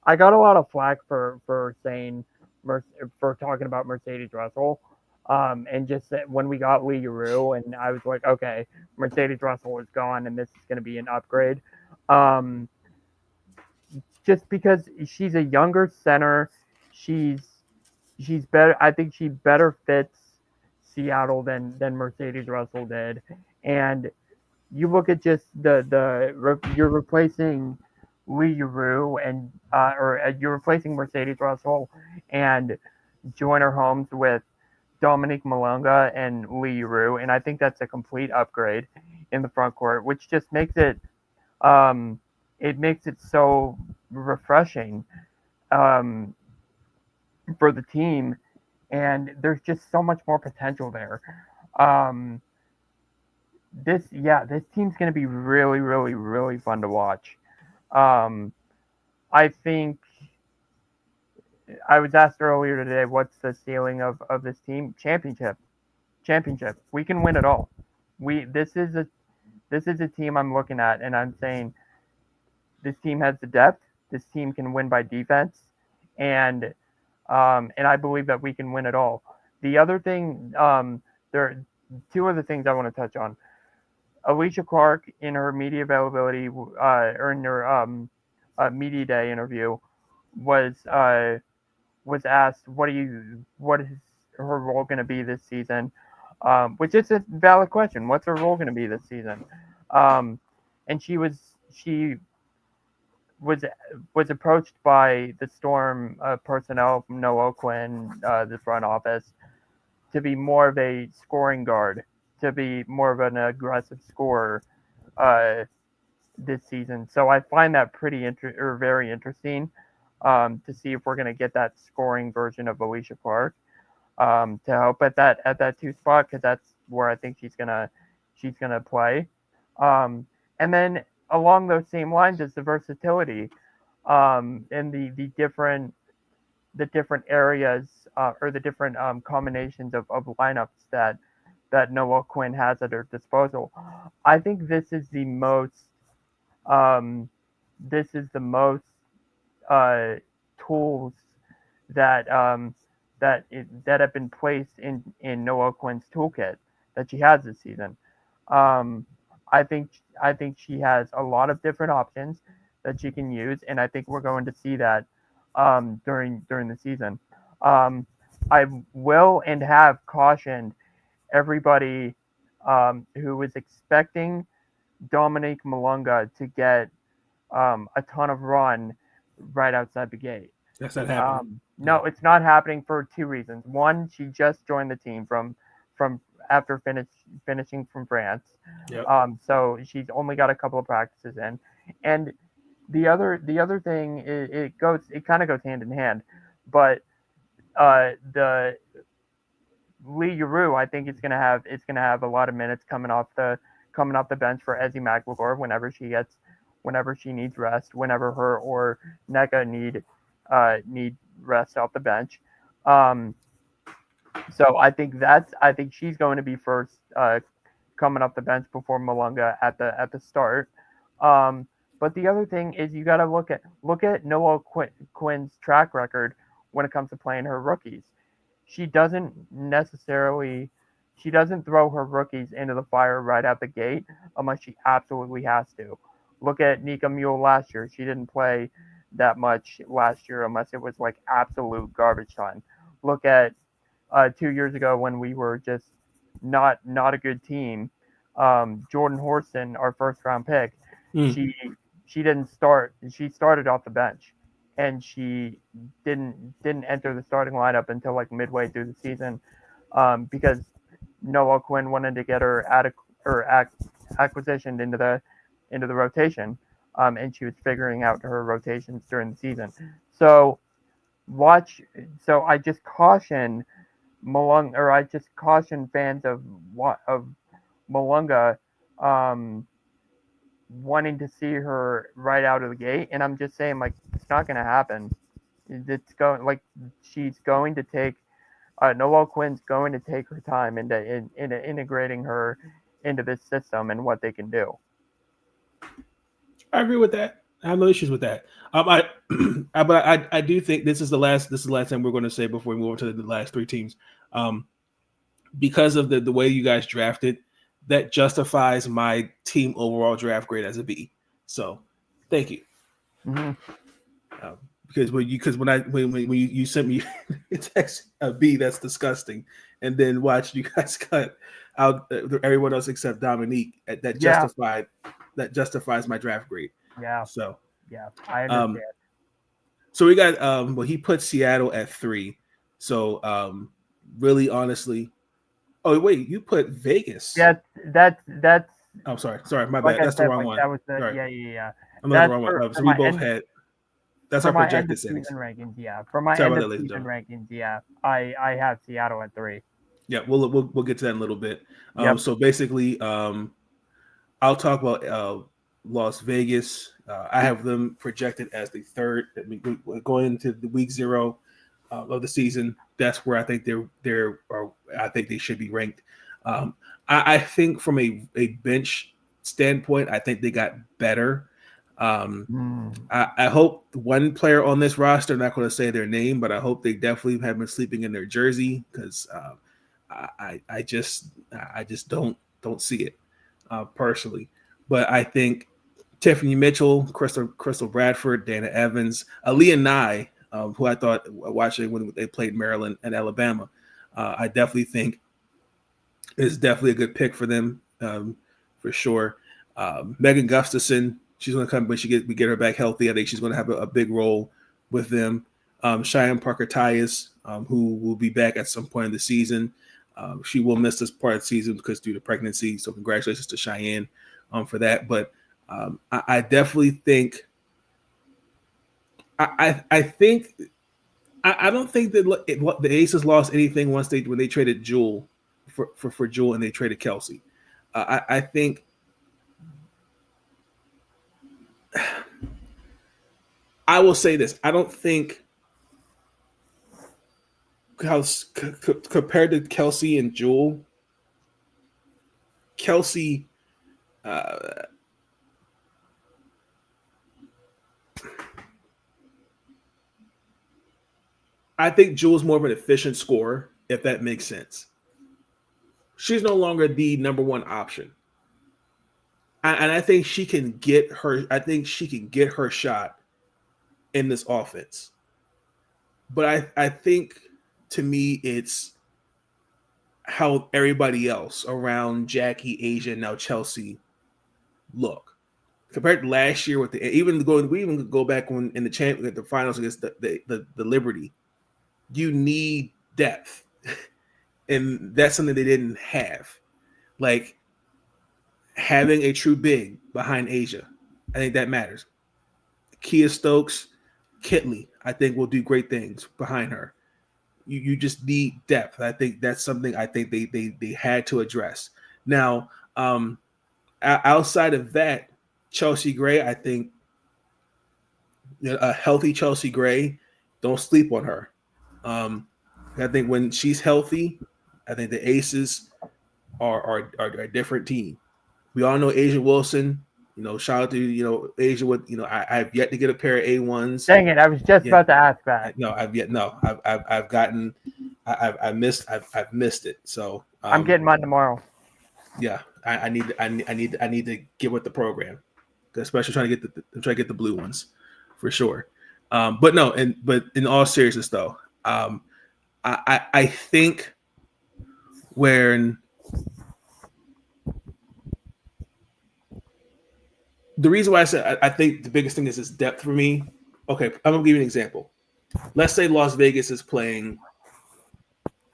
I got a lot of flack for talking about Mercedes Russell. And just when we got Lee Uru, and I was like, okay, Mercedes Russell is gone, and this is going to be an upgrade. Just because she's a younger center, she's better. I think she better fits Seattle than Mercedes Russell did. And you look at just you're replacing Lee Uru and you're replacing Mercedes Russell and Joyner Holmes with Dominique Malonga and Lee Uru, and I think that's a complete upgrade in the front court, which just makes it so refreshing for the team, and there's just so much more potential there. This team's going to be really, really, really fun to watch. I think I was asked earlier today, what's the ceiling of this team? Championship. We can win it all. This is a team I'm looking at, and I'm saying this team has the depth. This team can win by defense, and I believe that we can win it all. The other thing, there are two other things I want to touch on. Alicia Clark, in her media availability, or in her media day interview, was asked what is her role going to be this season, which is a valid question. What's her role going to be this season? And she was approached by the Storm personnel from Noah Quinn, the front office, to be more of a scoring guard, to be more of an aggressive scorer this season. So I find that very interesting to see if we're going to get that scoring version of Alicia Clark to help at that 2 spot, because that's where I think she's gonna play. And then along those same lines is the versatility and the different areas or the different combinations of lineups that Noah Quinn has at her disposal. I think this is the most tools that have been placed in Noah Quinn's toolkit that she has this season. I think she has a lot of different options that she can use, and I think we're going to see that during the season. I will and have cautioned everybody who was expecting Dominique Malonga to get a ton of run right outside the gate. That's not happening. No, it's not happening for two reasons. One, she just joined the team from after finishing from France. Yep. So she's only got a couple of practices in. And the other thing is it kind of goes hand in hand, but Lee Yuru, I think it's gonna have a lot of minutes coming off the bench for Ezzy McLaughlin whenever she needs rest, whenever her or Nneka need rest off the bench. So I think she's going to be first coming off the bench before Malunga at the start. But the other thing is you got to look at Noah Quinn's track record when it comes to playing her rookies. She doesn't throw her rookies into the fire right out the gate unless she absolutely has to. Look at Nika Mule last year. She didn't play that much last year unless it was like absolute garbage time. Look at 2 years ago when we were just not a good team. Jordan Horston, our first round pick, she didn't start. She started off the bench, and she didn't enter the starting lineup until like midway through the season, because Noah Quinn wanted to get her acquisitioned into the rotation, and she was figuring out her rotations during the season. So I just caution fans of Malunga wanting to see her right out of the gate, and I'm just saying, like, it's not going to happen. She's going to take Noelle Quinn's going to take her time into integrating her into this system and what they can do. I agree with that. I have no issues with that. But I do think this is the last time we're going to say before we move on to the last three teams. Because of the way you guys drafted, that justifies my team overall draft grade as a B. So, thank you. Mm-hmm. Because when you sent me a text a B, that's disgusting, and then watch you guys cut out everyone else except Dominique. That justifies my draft grade. Yeah. So yeah, I understand. So we got he put Seattle at 3. So really honestly. Oh wait, you put Vegas. Yeah, that's. Oh, sorry, my bad. That's the wrong one. That was right. Yeah. I'm on the wrong one. So we both had. That's our projected settings. Rankings, yeah. For my end of season rankings, yeah, I have Seattle at 3. Yeah, we'll get to that in a little bit. Yep. So basically, I'll talk about Las Vegas. I have them projected as the third. Going into the week 0 of the season, that's where I think I think they should be ranked. I think from a bench standpoint, I think they got better. I hope one player on this roster, I'm not going to say their name, but I hope they definitely have been sleeping in their jersey, because I just don't see it personally. But I think Tiffany Mitchell, Crystal Bradford, Dana Evans, Aaliyah Nye, who I thought watching when they played Maryland and Alabama, I definitely think is definitely a good pick for them, for sure. Megan Gustafson, she's going to come when we get her back healthy. I think she's going to have a big role with them. Cheyenne Parker-Tyus, who will be back at some point in the season. She will miss this part of the season because due to pregnancy. So congratulations to Cheyenne for that. But I definitely think I don't think that the Aces lost anything when they traded Jewel for Jewel and they traded Kelsey. I think I will say this. I don't think compared to Kelsey and Jewel, Kelsey I think Jewel's more of an efficient scorer, if that makes sense. She's no longer the number one option. And I think she can get her shot in this offense. But I think, to me, it's how everybody else around Jackie, Asia, now Chelsea look. Compared to last year, we even go back when in the finals against the Liberty, you need depth. And that's something they didn't have. Like, having a true big behind Asia, I think that matters. Kia Stokes, Kitley, I think will do great things behind her. You just need depth. I think that's something I think they had to address. Now, outside of that, Chelsea Gray, I think a healthy Chelsea Gray, don't sleep on her. I think when she's healthy, I think the Aces are a different team. We all know Asia Wilson. Shout out to Asia with I've yet to get a pair of A1s. Dang it! I was just about to ask that. No, I've gotten I've missed it. So I'm getting mine tomorrow. Yeah, I need to get with the program, especially trying to get the blue ones for sure. But in all seriousness though, I think when the reason why I said I think the biggest thing is depth for me. Okay, I'm gonna give you an example. Let's say Las Vegas is playing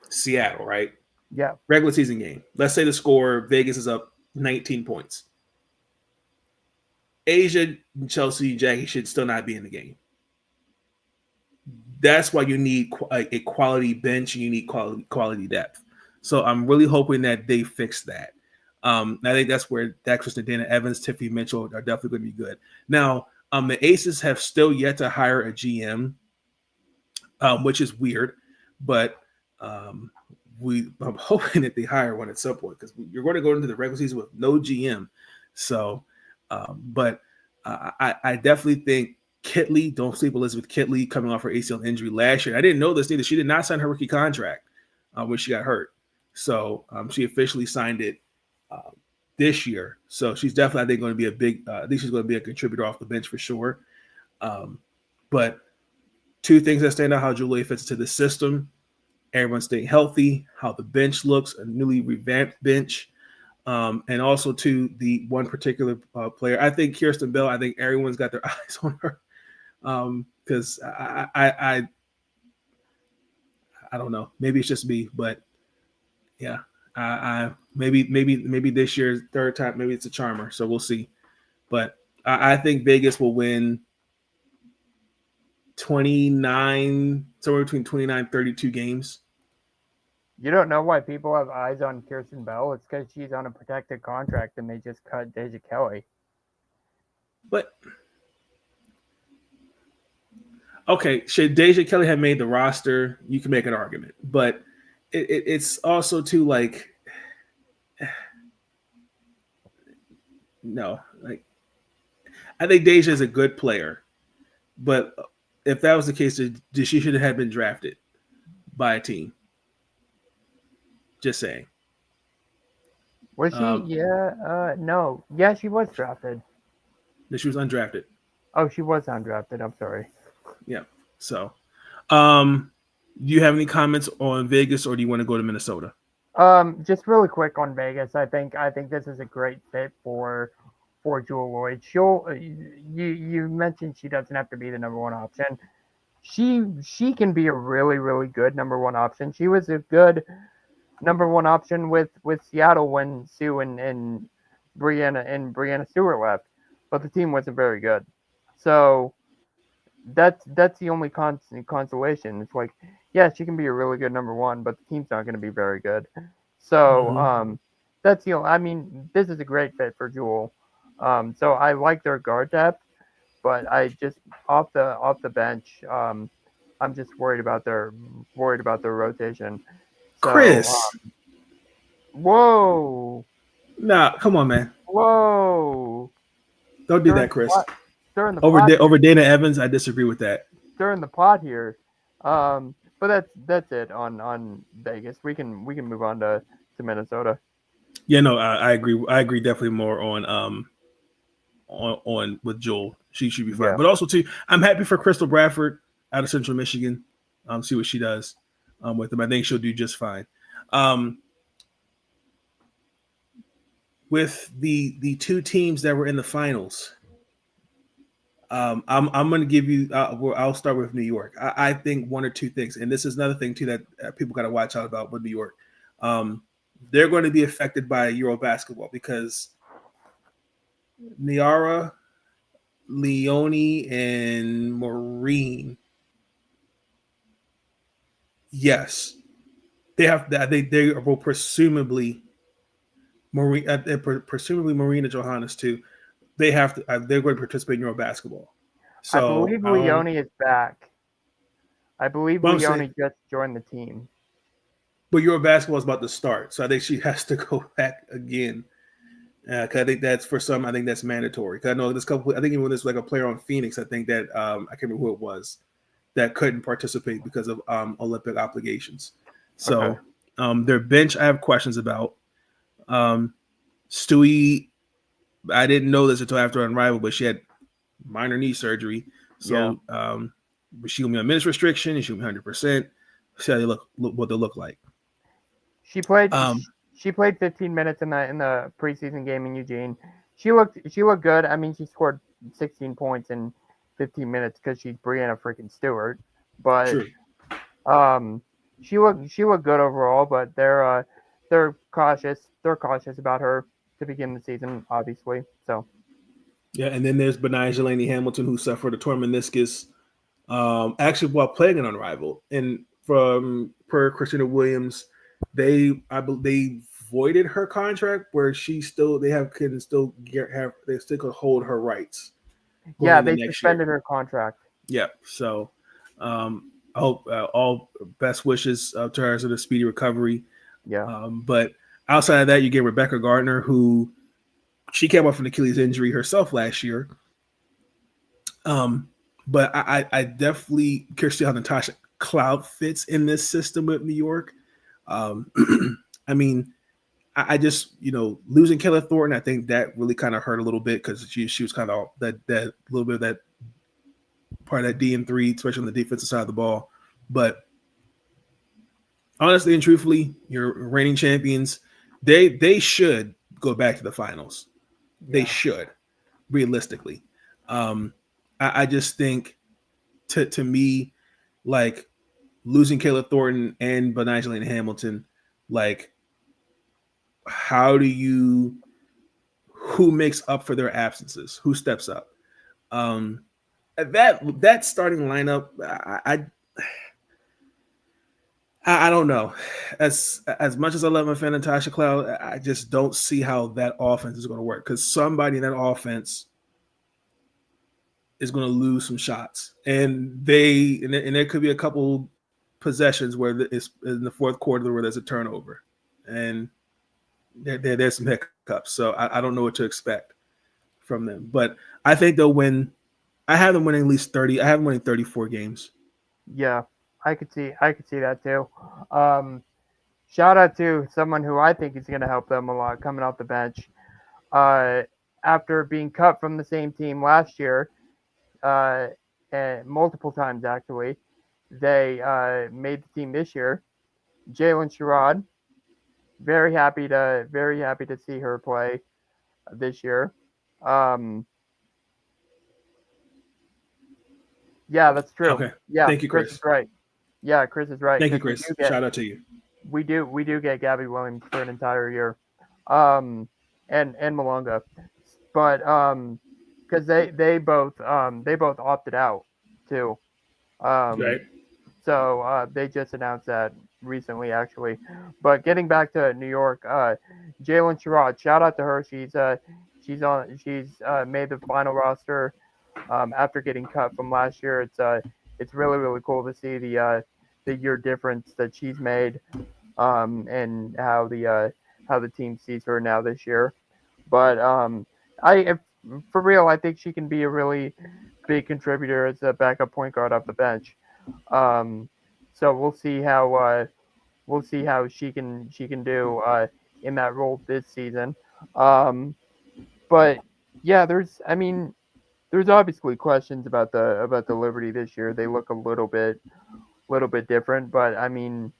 Seattle, right? Yeah. Regular season game. Let's say the score, Vegas is up 19 points. Asia, Chelsea, Jackie should still not be in the game. That's why you need a quality bench. You need quality depth. So I'm really hoping that they fix that. I think that's where Dax Christian, Dana Evans, Tiffany Mitchell are definitely going to be good. Now, the Aces have still yet to hire a GM, which is weird, but I'm hoping that they hire one at some point because you're going to go into the regular season with no GM. So, but I definitely think Kitley, don't sleep Elizabeth Kitley, coming off her ACL injury last year. I didn't know this either. She did not sign her rookie contract when she got hurt. So she officially signed it this year. So she's definitely, I think, going to be a big, I think she's going to be a contributor off the bench for sure. But two things that stand out: how Julia fits into the system, everyone staying healthy, how the bench looks, a newly revamped bench. And also to the one particular player, I think Kirsten Bell, I think everyone's got their eyes on her. Because I don't know, maybe it's just me, but yeah, I maybe this year's third time, maybe it's a charmer, so we'll see. But I think Vegas will win 29, somewhere between 29 32 games. You don't know why people have eyes on Kirsten Bell? It's because she's on a protected contract and they just cut Deja Kelly. But okay, should Deja Kelly have made the roster? You can make an argument, but it's also too like no, like I think Deja is a good player, but if that was the case, she should have been drafted by a team. Just saying. Was she? No. Yeah, she was drafted. She was undrafted. Oh, she was undrafted. I'm sorry. Yeah. So, do you have any comments on Vegas, or do you want to go to Minnesota? Just really quick on Vegas. I think this is a great fit for Jewel Lloyd. You mentioned she doesn't have to be the number one option. She can be a really, really good number one option. She was a good number one option with Seattle when Sue and Brianna Stewart left, but the team wasn't very good. So that's the only consolation. It's like, yeah, she can be a really good number one, but the team's not going to be very good. So that's I mean, this is a great fit for Jewel. So I like their guard depth, but I just off the bench, I'm just worried about their rotation. So, Chris. Whoa. Nah, come on, man. Whoa. Don't do that, Chris. Over Dana Evans, I disagree with that. During the pot here. But that's it on Vegas. We can move on to Minnesota. Yeah, no, I agree. I agree definitely more on with Joel. She should be fine. Yeah. But also too, I'm happy for Crystal Bradford out of Central Michigan. See what she does with them. I think she'll do just fine. With the two teams that were in the finals, I'm going to give you. I'll start with New York. I think one or two things, and this is another thing too that people got to watch out about with New York. They're going to be affected by Euro basketball because Niara, Leone, and Maureen Yes, they have that. They will presumably Marina Johannes too. They have to. They're going to participate in Euro basketball. I So believe Leone is back. I believe Well, I'm Leone saying- just joined the team. but Euro basketball is about to start, so I think she has to go back again. Cause I think that's for some. I think that's mandatory. Cause I know this couple. I think even when there's like a player on Phoenix, I think that I can't remember who it was that couldn't participate because of Olympic obligations. So their bench, I have questions about. Stewie, I didn't know this until after Unrivaled, but she had minor knee surgery. So she will be on minutes restriction and she'll be 100%. See how they look what they look like. She played. She played 15 minutes in the preseason game in Eugene. She looked good. I mean, she scored 16 points in 15 minutes because she's Brianna freaking Stewart. But she looked good overall. But they're cautious. They're cautious about her to begin the season, obviously. So. Yeah, and then there's Benai Jelani Hamilton, who suffered a torn meniscus actually while playing an Unrivaled. And per Christina Williams, they voided her contract where she still they still could hold her rights. Yeah, they suspended her contract. Yeah, so I hope all best wishes to her as a speedy recovery. Yeah, but outside of that, you get Rebecca Gardner, who she came off an Achilles injury herself last year. But I definitely curious to see how Natasha Cloud fits in this system with New York. I mean, I just losing Kayla Thornton, I think that really kind of hurt a little bit because she was kind of that little bit of that part of that DN3, especially on the defensive side of the ball. But honestly and truthfully, your reigning champions, they should go back to the finals. Yeah. They should, realistically. I just think to me, like losing Kayla Thornton and Benai Hamilton, like who makes up for their absences? Who steps up? That starting lineup, I don't know. As much as I love my fan Natasha Cloud, I just don't see how that offense is going to work because somebody in that offense is going to lose some shots, and there could be a couple possessions where it's in the fourth quarter where there's a turnover, and there's some hiccups. So I don't know what to expect from them, but I think they'll win. I have them winning at least 30. I have them winning 34 games. Yeah, I could see that too. Shout out to someone who I think is going to help them a lot coming off the bench. After being cut from the same team last year, and multiple times actually, they made the team this year. Jalen Sherrod, very happy to see her play this year. Yeah, that's true. Okay. Yeah, thank you, Chris. Is right. Yeah, Chris is right. Thank you, Chris. Shout out to you. We do get Gabby Williams for an entire year, and Malonga, but because they both opted out too. Right. So they just announced that recently, actually. But getting back to New York, Jalen Sherrod, shout out to her. She's made the final roster after getting cut from last year. It's really cool to see the year difference that she's made, and how the team sees her now this year. But for real, I think she can be a really big contributor as a backup point guard off the bench. So we'll see how she can do in that role this season. But yeah, there's obviously questions about the Liberty this year. They look a little bit different, but I mean,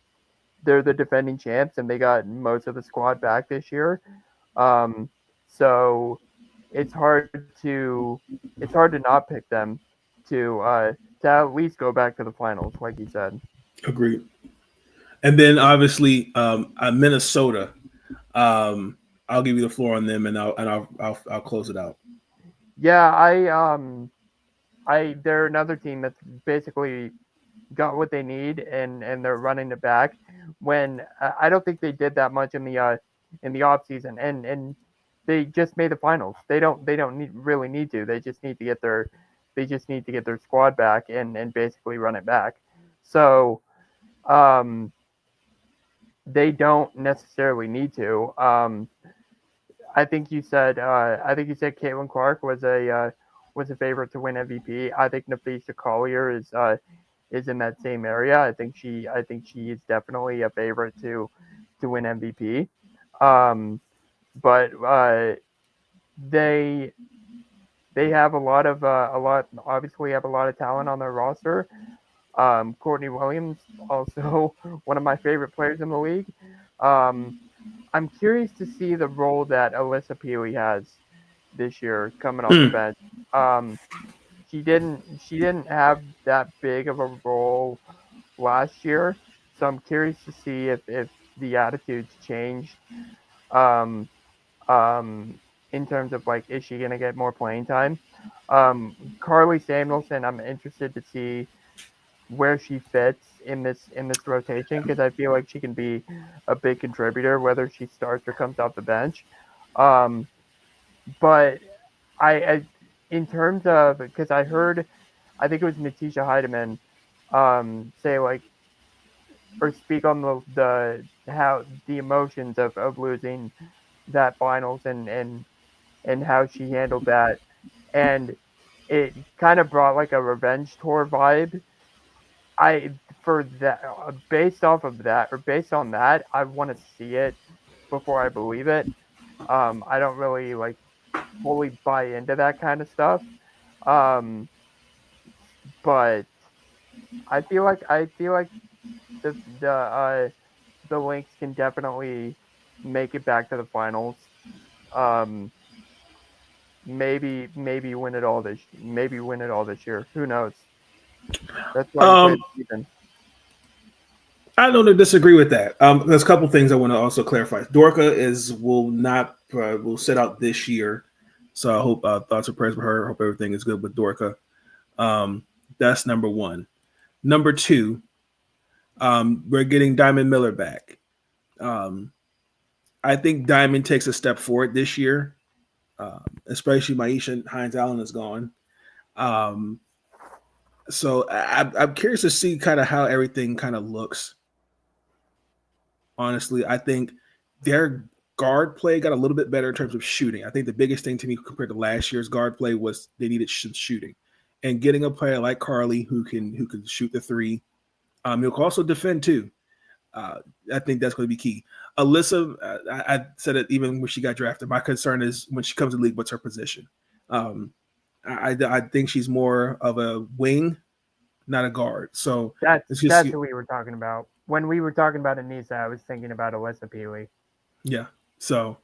they're the defending champs and they got most of the squad back this year. So it's hard to not pick them to at least go back to the finals, like you said. Agreed. And then obviously Minnesota. I'll give you the floor on them, and I'll close it out. Yeah, they're another team that's basically got what they need and they're running it back. When I don't think they did that much in the off season, and they just made the finals. They don't really need to. They just need to get their squad back and basically run it back. So um, they don't necessarily need to. I think you said Caitlin Clark was a favorite to win MVP. I think Nafisa Collier is in that same area. I think she is definitely a favorite to win MVP. But they have obviously have a lot of talent on their roster. Courtney Williams, also one of my favorite players in the league. I'm curious to see the role that Alyssa Peely has this year coming off the bench. She didn't have that big of a role last year, so I'm curious to see if the attitudes changed. Um, in terms of like, is she gonna get more playing time? Carly Samuelson, I'm interested to see where she fits in this rotation because I feel like she can be a big contributor whether she starts or comes off the bench. Um, but I in terms of because I think it was Natisha Heidemann say like or speak on the how the emotions of losing that finals and how she handled that and it kind of brought like a revenge tour vibe. I for that based off of that or based on that, I want to see it before I believe it. I don't really like fully buy into that kind of stuff. Um, but I feel like the Lynx can definitely make it back to the finals. Um, maybe win it all this year. Who knows? That's why you play the season. I don't disagree with that. There's a couple things I want to also clarify. Dorka will sit out this year, so I hope thoughts and prayers for her. I hope everything is good with Dorka. That's number one. Number two, we're getting Diamond Miller back. I think Diamond takes a step forward this year, especially Maisha Hines Allen is gone. So I'm curious to see kind of how everything kind of looks. Honestly, I think their guard play got a little bit better in terms of shooting. I think the biggest thing to me compared to last year's guard play was they needed shooting, and getting a player like Carly who can shoot the three. He'll also defend too. I think that's going to be key. Alyssa, I said it even when she got drafted. My concern is when she comes to the league, what's her position? I think she's more of a wing, not a guard. So That's who we were talking about. When we were talking about Anissa, I was thinking about Alyssa Peely. Yeah. So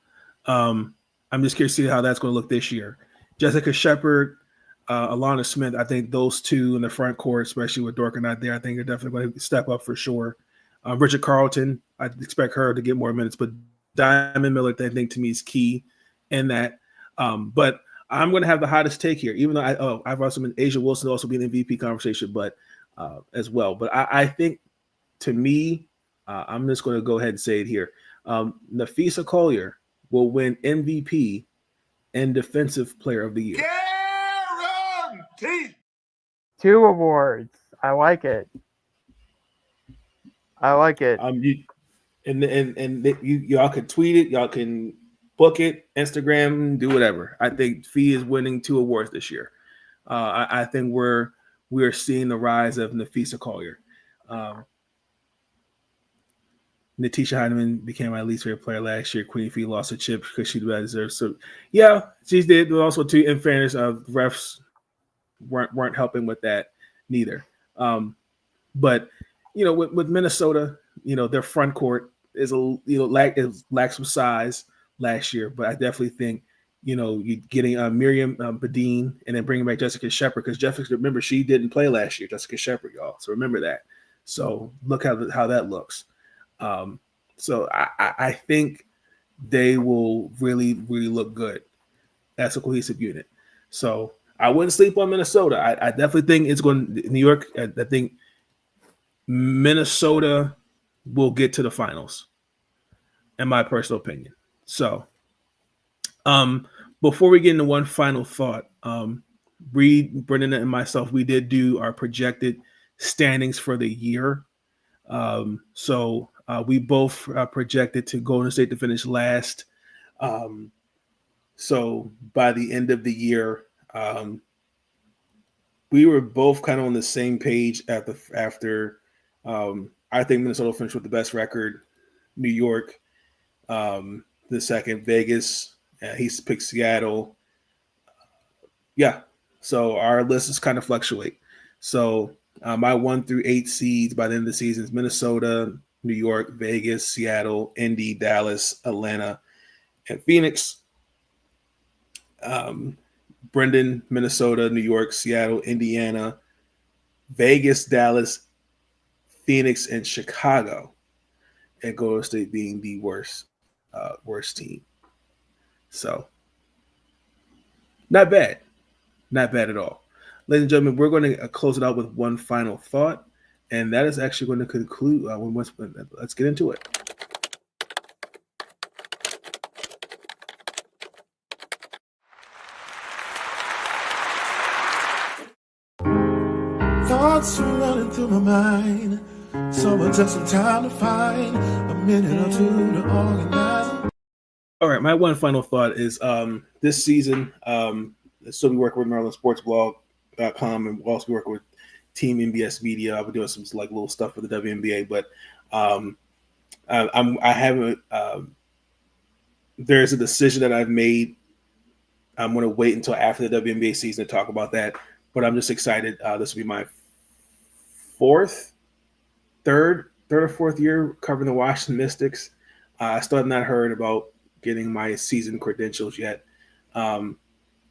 I'm just curious to see how that's going to look this year. Jessica Shepard, Alana Smith, I think those two in the front court, especially with Dorka not there, I think they're definitely going to step up for sure. Richard Carlton, I expect her to get more minutes, but Diamond Miller, I think to me is key in that. But I'm going to have the hottest take here, even though I've also been Asia Wilson also be in the MVP conversation, but as well. But I think to me, I'm just going to go ahead and say it here. Nafisa Collier will win MVP and Defensive Player of the Year. Guaranteed. 2 awards. I like it. Y'all can tweet it, y'all can book it, Instagram, do whatever. I think Fee is winning 2 awards this year. I think we're seeing the rise of Nafisa Collier. Natisha Heineman became my least favorite player last year. Queen Fee lost a chip because she deserved. So yeah, she did. But also, too, in fairness, refs weren't helping with that neither. But with Minnesota, their front court is lacks some size last year. But I definitely think you getting Miriam Badine and then bringing back Jessica Shepard, because remember, she didn't play last year. Jessica Shepard, y'all. So remember that. So look how that looks. So I think they will really, really look good. That's a cohesive unit. So I wouldn't sleep on Minnesota. I definitely think it's going to New York. I think Minnesota will get to the finals, in my personal opinion. So, before we get into one final thought, Reed, Brendan, and myself, we did do our projected standings for the year. So we both projected to Golden State to finish last. So by the end of the year, we were both kind of on the same page after. I think Minnesota finished with the best record. New York, the second. Vegas, he's picked Seattle. Yeah. So our lists kind of fluctuate. So my 1 through 8 seeds by the end of the season is Minnesota, New York, Vegas, Seattle, Indy, Dallas, Atlanta, and Phoenix. Brendan, Minnesota, New York, Seattle, Indiana, Vegas, Dallas, Phoenix, and Chicago. And Golden State being the worst team. So not bad. Not bad at all. Ladies and gentlemen, we're going to close it out with one final thought, and that is actually going to conclude. Let's get into it. Thoughts are running through my mind. So just some time to find a minute or two to organize. All right, my one final thought is this season, so we work with mdsportsblog.com, and we'll also be working with TeamNBSMedia. I've been doing some like little stuff for the WNBA, but I haven't. There's a decision that I've made. I'm going to wait until after the WNBA season to talk about that, but I'm just excited. This will be my third or fourth year covering the Washington Mystics. I still have not heard about getting my season credentials yet.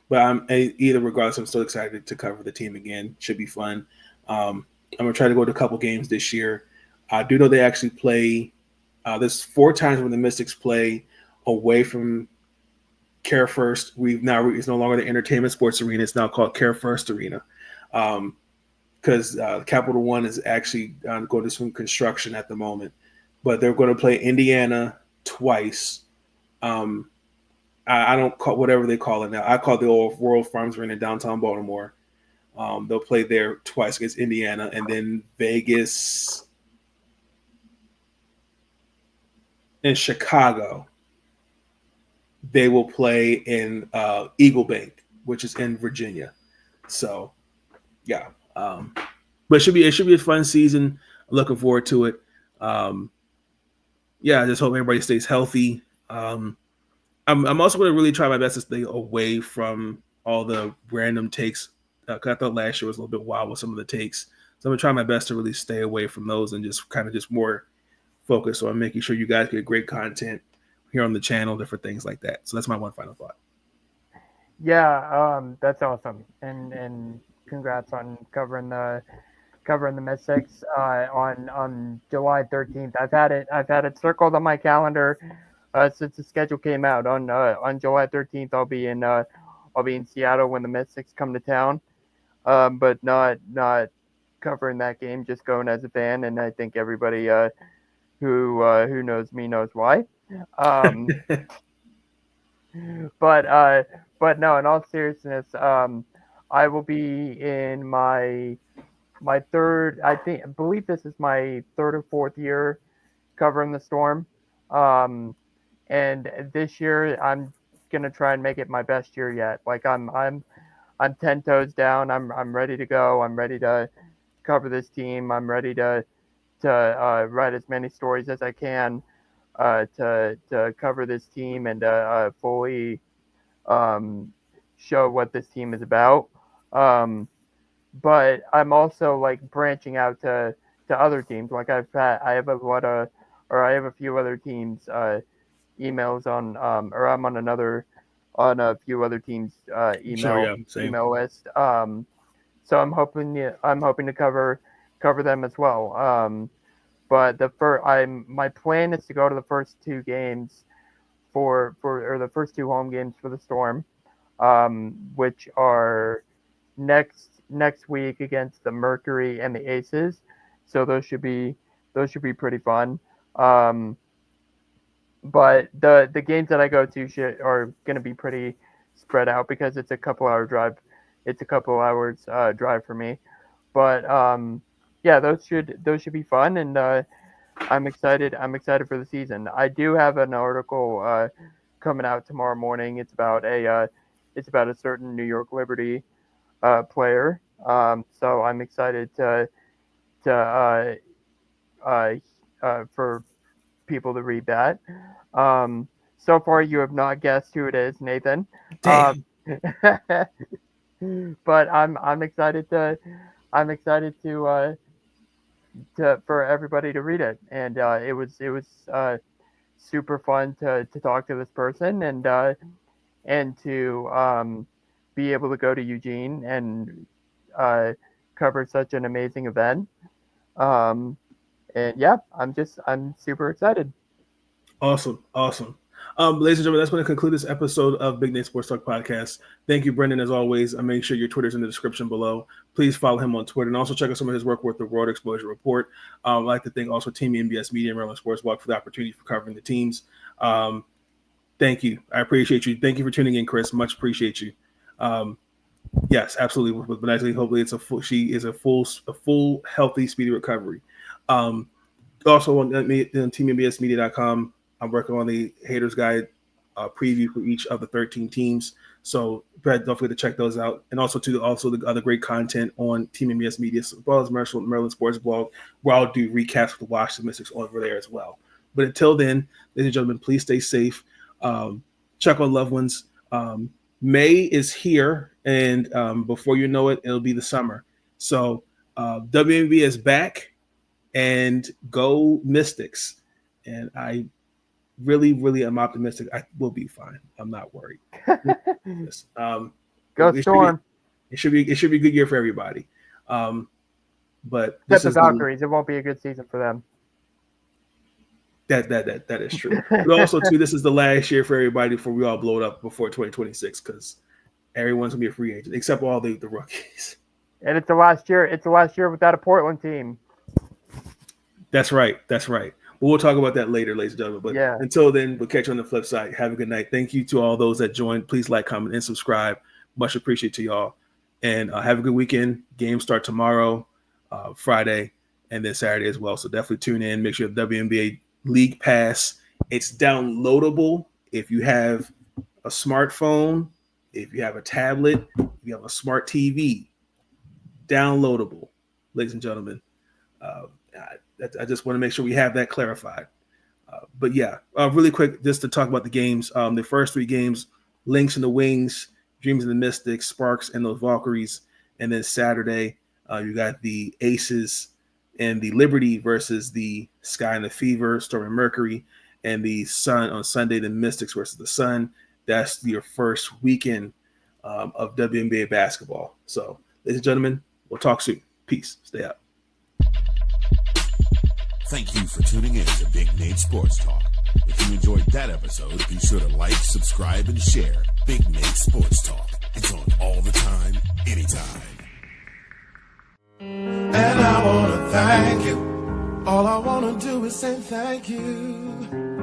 But regardless, I'm still excited to cover the team again. Should be fun. I'm going to try to go to a couple games this year. I do know they actually play. There's 4 times when the Mystics play away from Care First. It's no longer the Entertainment Sports Arena. It's now called Care First Arena. Because Capital One is actually going through some construction at the moment. But they're going to play Indiana twice. I don't call whatever they call it now. I call it the old World Farms Arena in downtown Baltimore. They'll play there twice against Indiana, and then Vegas and Chicago. They will play in Eagle Bank, which is in Virginia. So, yeah. But it should be a fun season. I'm looking forward to it. I just hope everybody stays healthy. I'm also going to really try my best to stay away from all the random takes. I thought last year was a little bit wild with some of the takes. So I'm going to try my best to really stay away from those and just more focus on making sure you guys get great content here on the channel, different things like that. So that's my one final thought. Yeah, that's awesome. And congrats on covering the Mystics on July 13th. I've had it circled on my calendar since the schedule came out. On July 13th, I'll be in Seattle when the Mystics come to town. But not covering that game, just going as a fan, and I think everybody who knows me knows why. But no, in all seriousness, I will be in my third. I believe this is my third or fourth year covering the Storm. And this year I'm gonna try and make it my best year yet. Like I'm 10 toes down. I'm ready to go. I'm ready to cover this team. I'm ready to write as many stories as I can to cover this team and fully show what this team is about. But I'm also like branching out to other teams. Like I have a few other teams emails on or I'm on a few other temes email list. So I'm hoping to cover them as well. But my plan is to go to the first 2 games or the first 2 home games for the Storm, which are next week against the Mercury and the Aces, so those should be pretty fun. But the games that I go to are going to be pretty spread out because it's a couple hour drive. It's a couple hours drive for me. But yeah, those should be fun, and I'm excited. I'm excited for the season. I do have an article coming out tomorrow morning. It's about a certain New York Liberty player. So I'm excited for people to read that. So far, you have not guessed who it is, Nathan. Damn. But I'm excited to for everybody to read it, and it was super fun to talk to this person and to be able to go to Eugene and cover such an amazing event. And yeah, I'm super excited. Awesome. Ladies and gentlemen, that's going to conclude this episode of Big Nate Sports Talk Podcast. Thank you, Brenden, as always. Make sure your Twitter's in the description below. Please follow him on Twitter and also check out some of his work with the World Exposure Report. I'd like to thank also TeamNBSMedia and Maryland Sports Blog for the opportunity for covering the teams. Thank you. I appreciate you. Thank you for tuning in, Chris. Much appreciate you. Yes, absolutely. But actually, hopefully, she is a full, healthy, speedy recovery. Also on TeamNBSMedia.com, I'm working on the Haters Guide preview for each of the 13 teams. So don't forget to check those out. And also the other great content on Team MBS Media, as well as Maryland Sports Blog, where I'll do recaps for the Washington Mystics over there as well. But until then, ladies and gentlemen, please stay safe. Check on loved ones. May is here, and before you know it, it'll be the summer. So WNBA is back, and go Mystics. And I really am optimistic. I will be fine. I'm not worried. Yes. Go Storm. It should be a good year for everybody. But except the Valkyries, it won't be a good season for them. That is true. But also too, this is the last year for everybody before we all blow it up before 2026, because everyone's gonna be a free agent except all the rookies. And it's the last year. It's the last year without a Portland team. That's right. But we'll talk about that later, ladies and gentlemen. But yeah. Until then, we'll catch you on the flip side. Have a good night. Thank you to all those that joined. Please like, comment, and subscribe. Much appreciated to y'all. And have a good weekend. Games start tomorrow, Friday, and then Saturday as well. So definitely tune in. Make sure the WNBA League Pass. It's downloadable if you have a smartphone, if you have a tablet, if you have a smart TV. Downloadable, ladies and gentlemen. I just want to make sure we have that clarified. But yeah, really quick, just to talk about the games. The first 3 games, Lynx and the Wings, Dreams and the Mystics, Sparks and those Valkyries. And then Saturday, you got the Aces and the Liberty versus the Sky and the Fever, Storm and Mercury, and the Sun on Sunday, the Mystics versus the Sun. That's your first weekend of WNBA basketball. So, ladies and gentlemen, we'll talk soon. Peace. Stay up. Thank you for tuning in to Big Nate Sports Talk. If you enjoyed that episode, be sure to like, subscribe, and share Big Nate Sports Talk. It's on all the time, anytime. And I want to thank you. All I want to do is say thank you.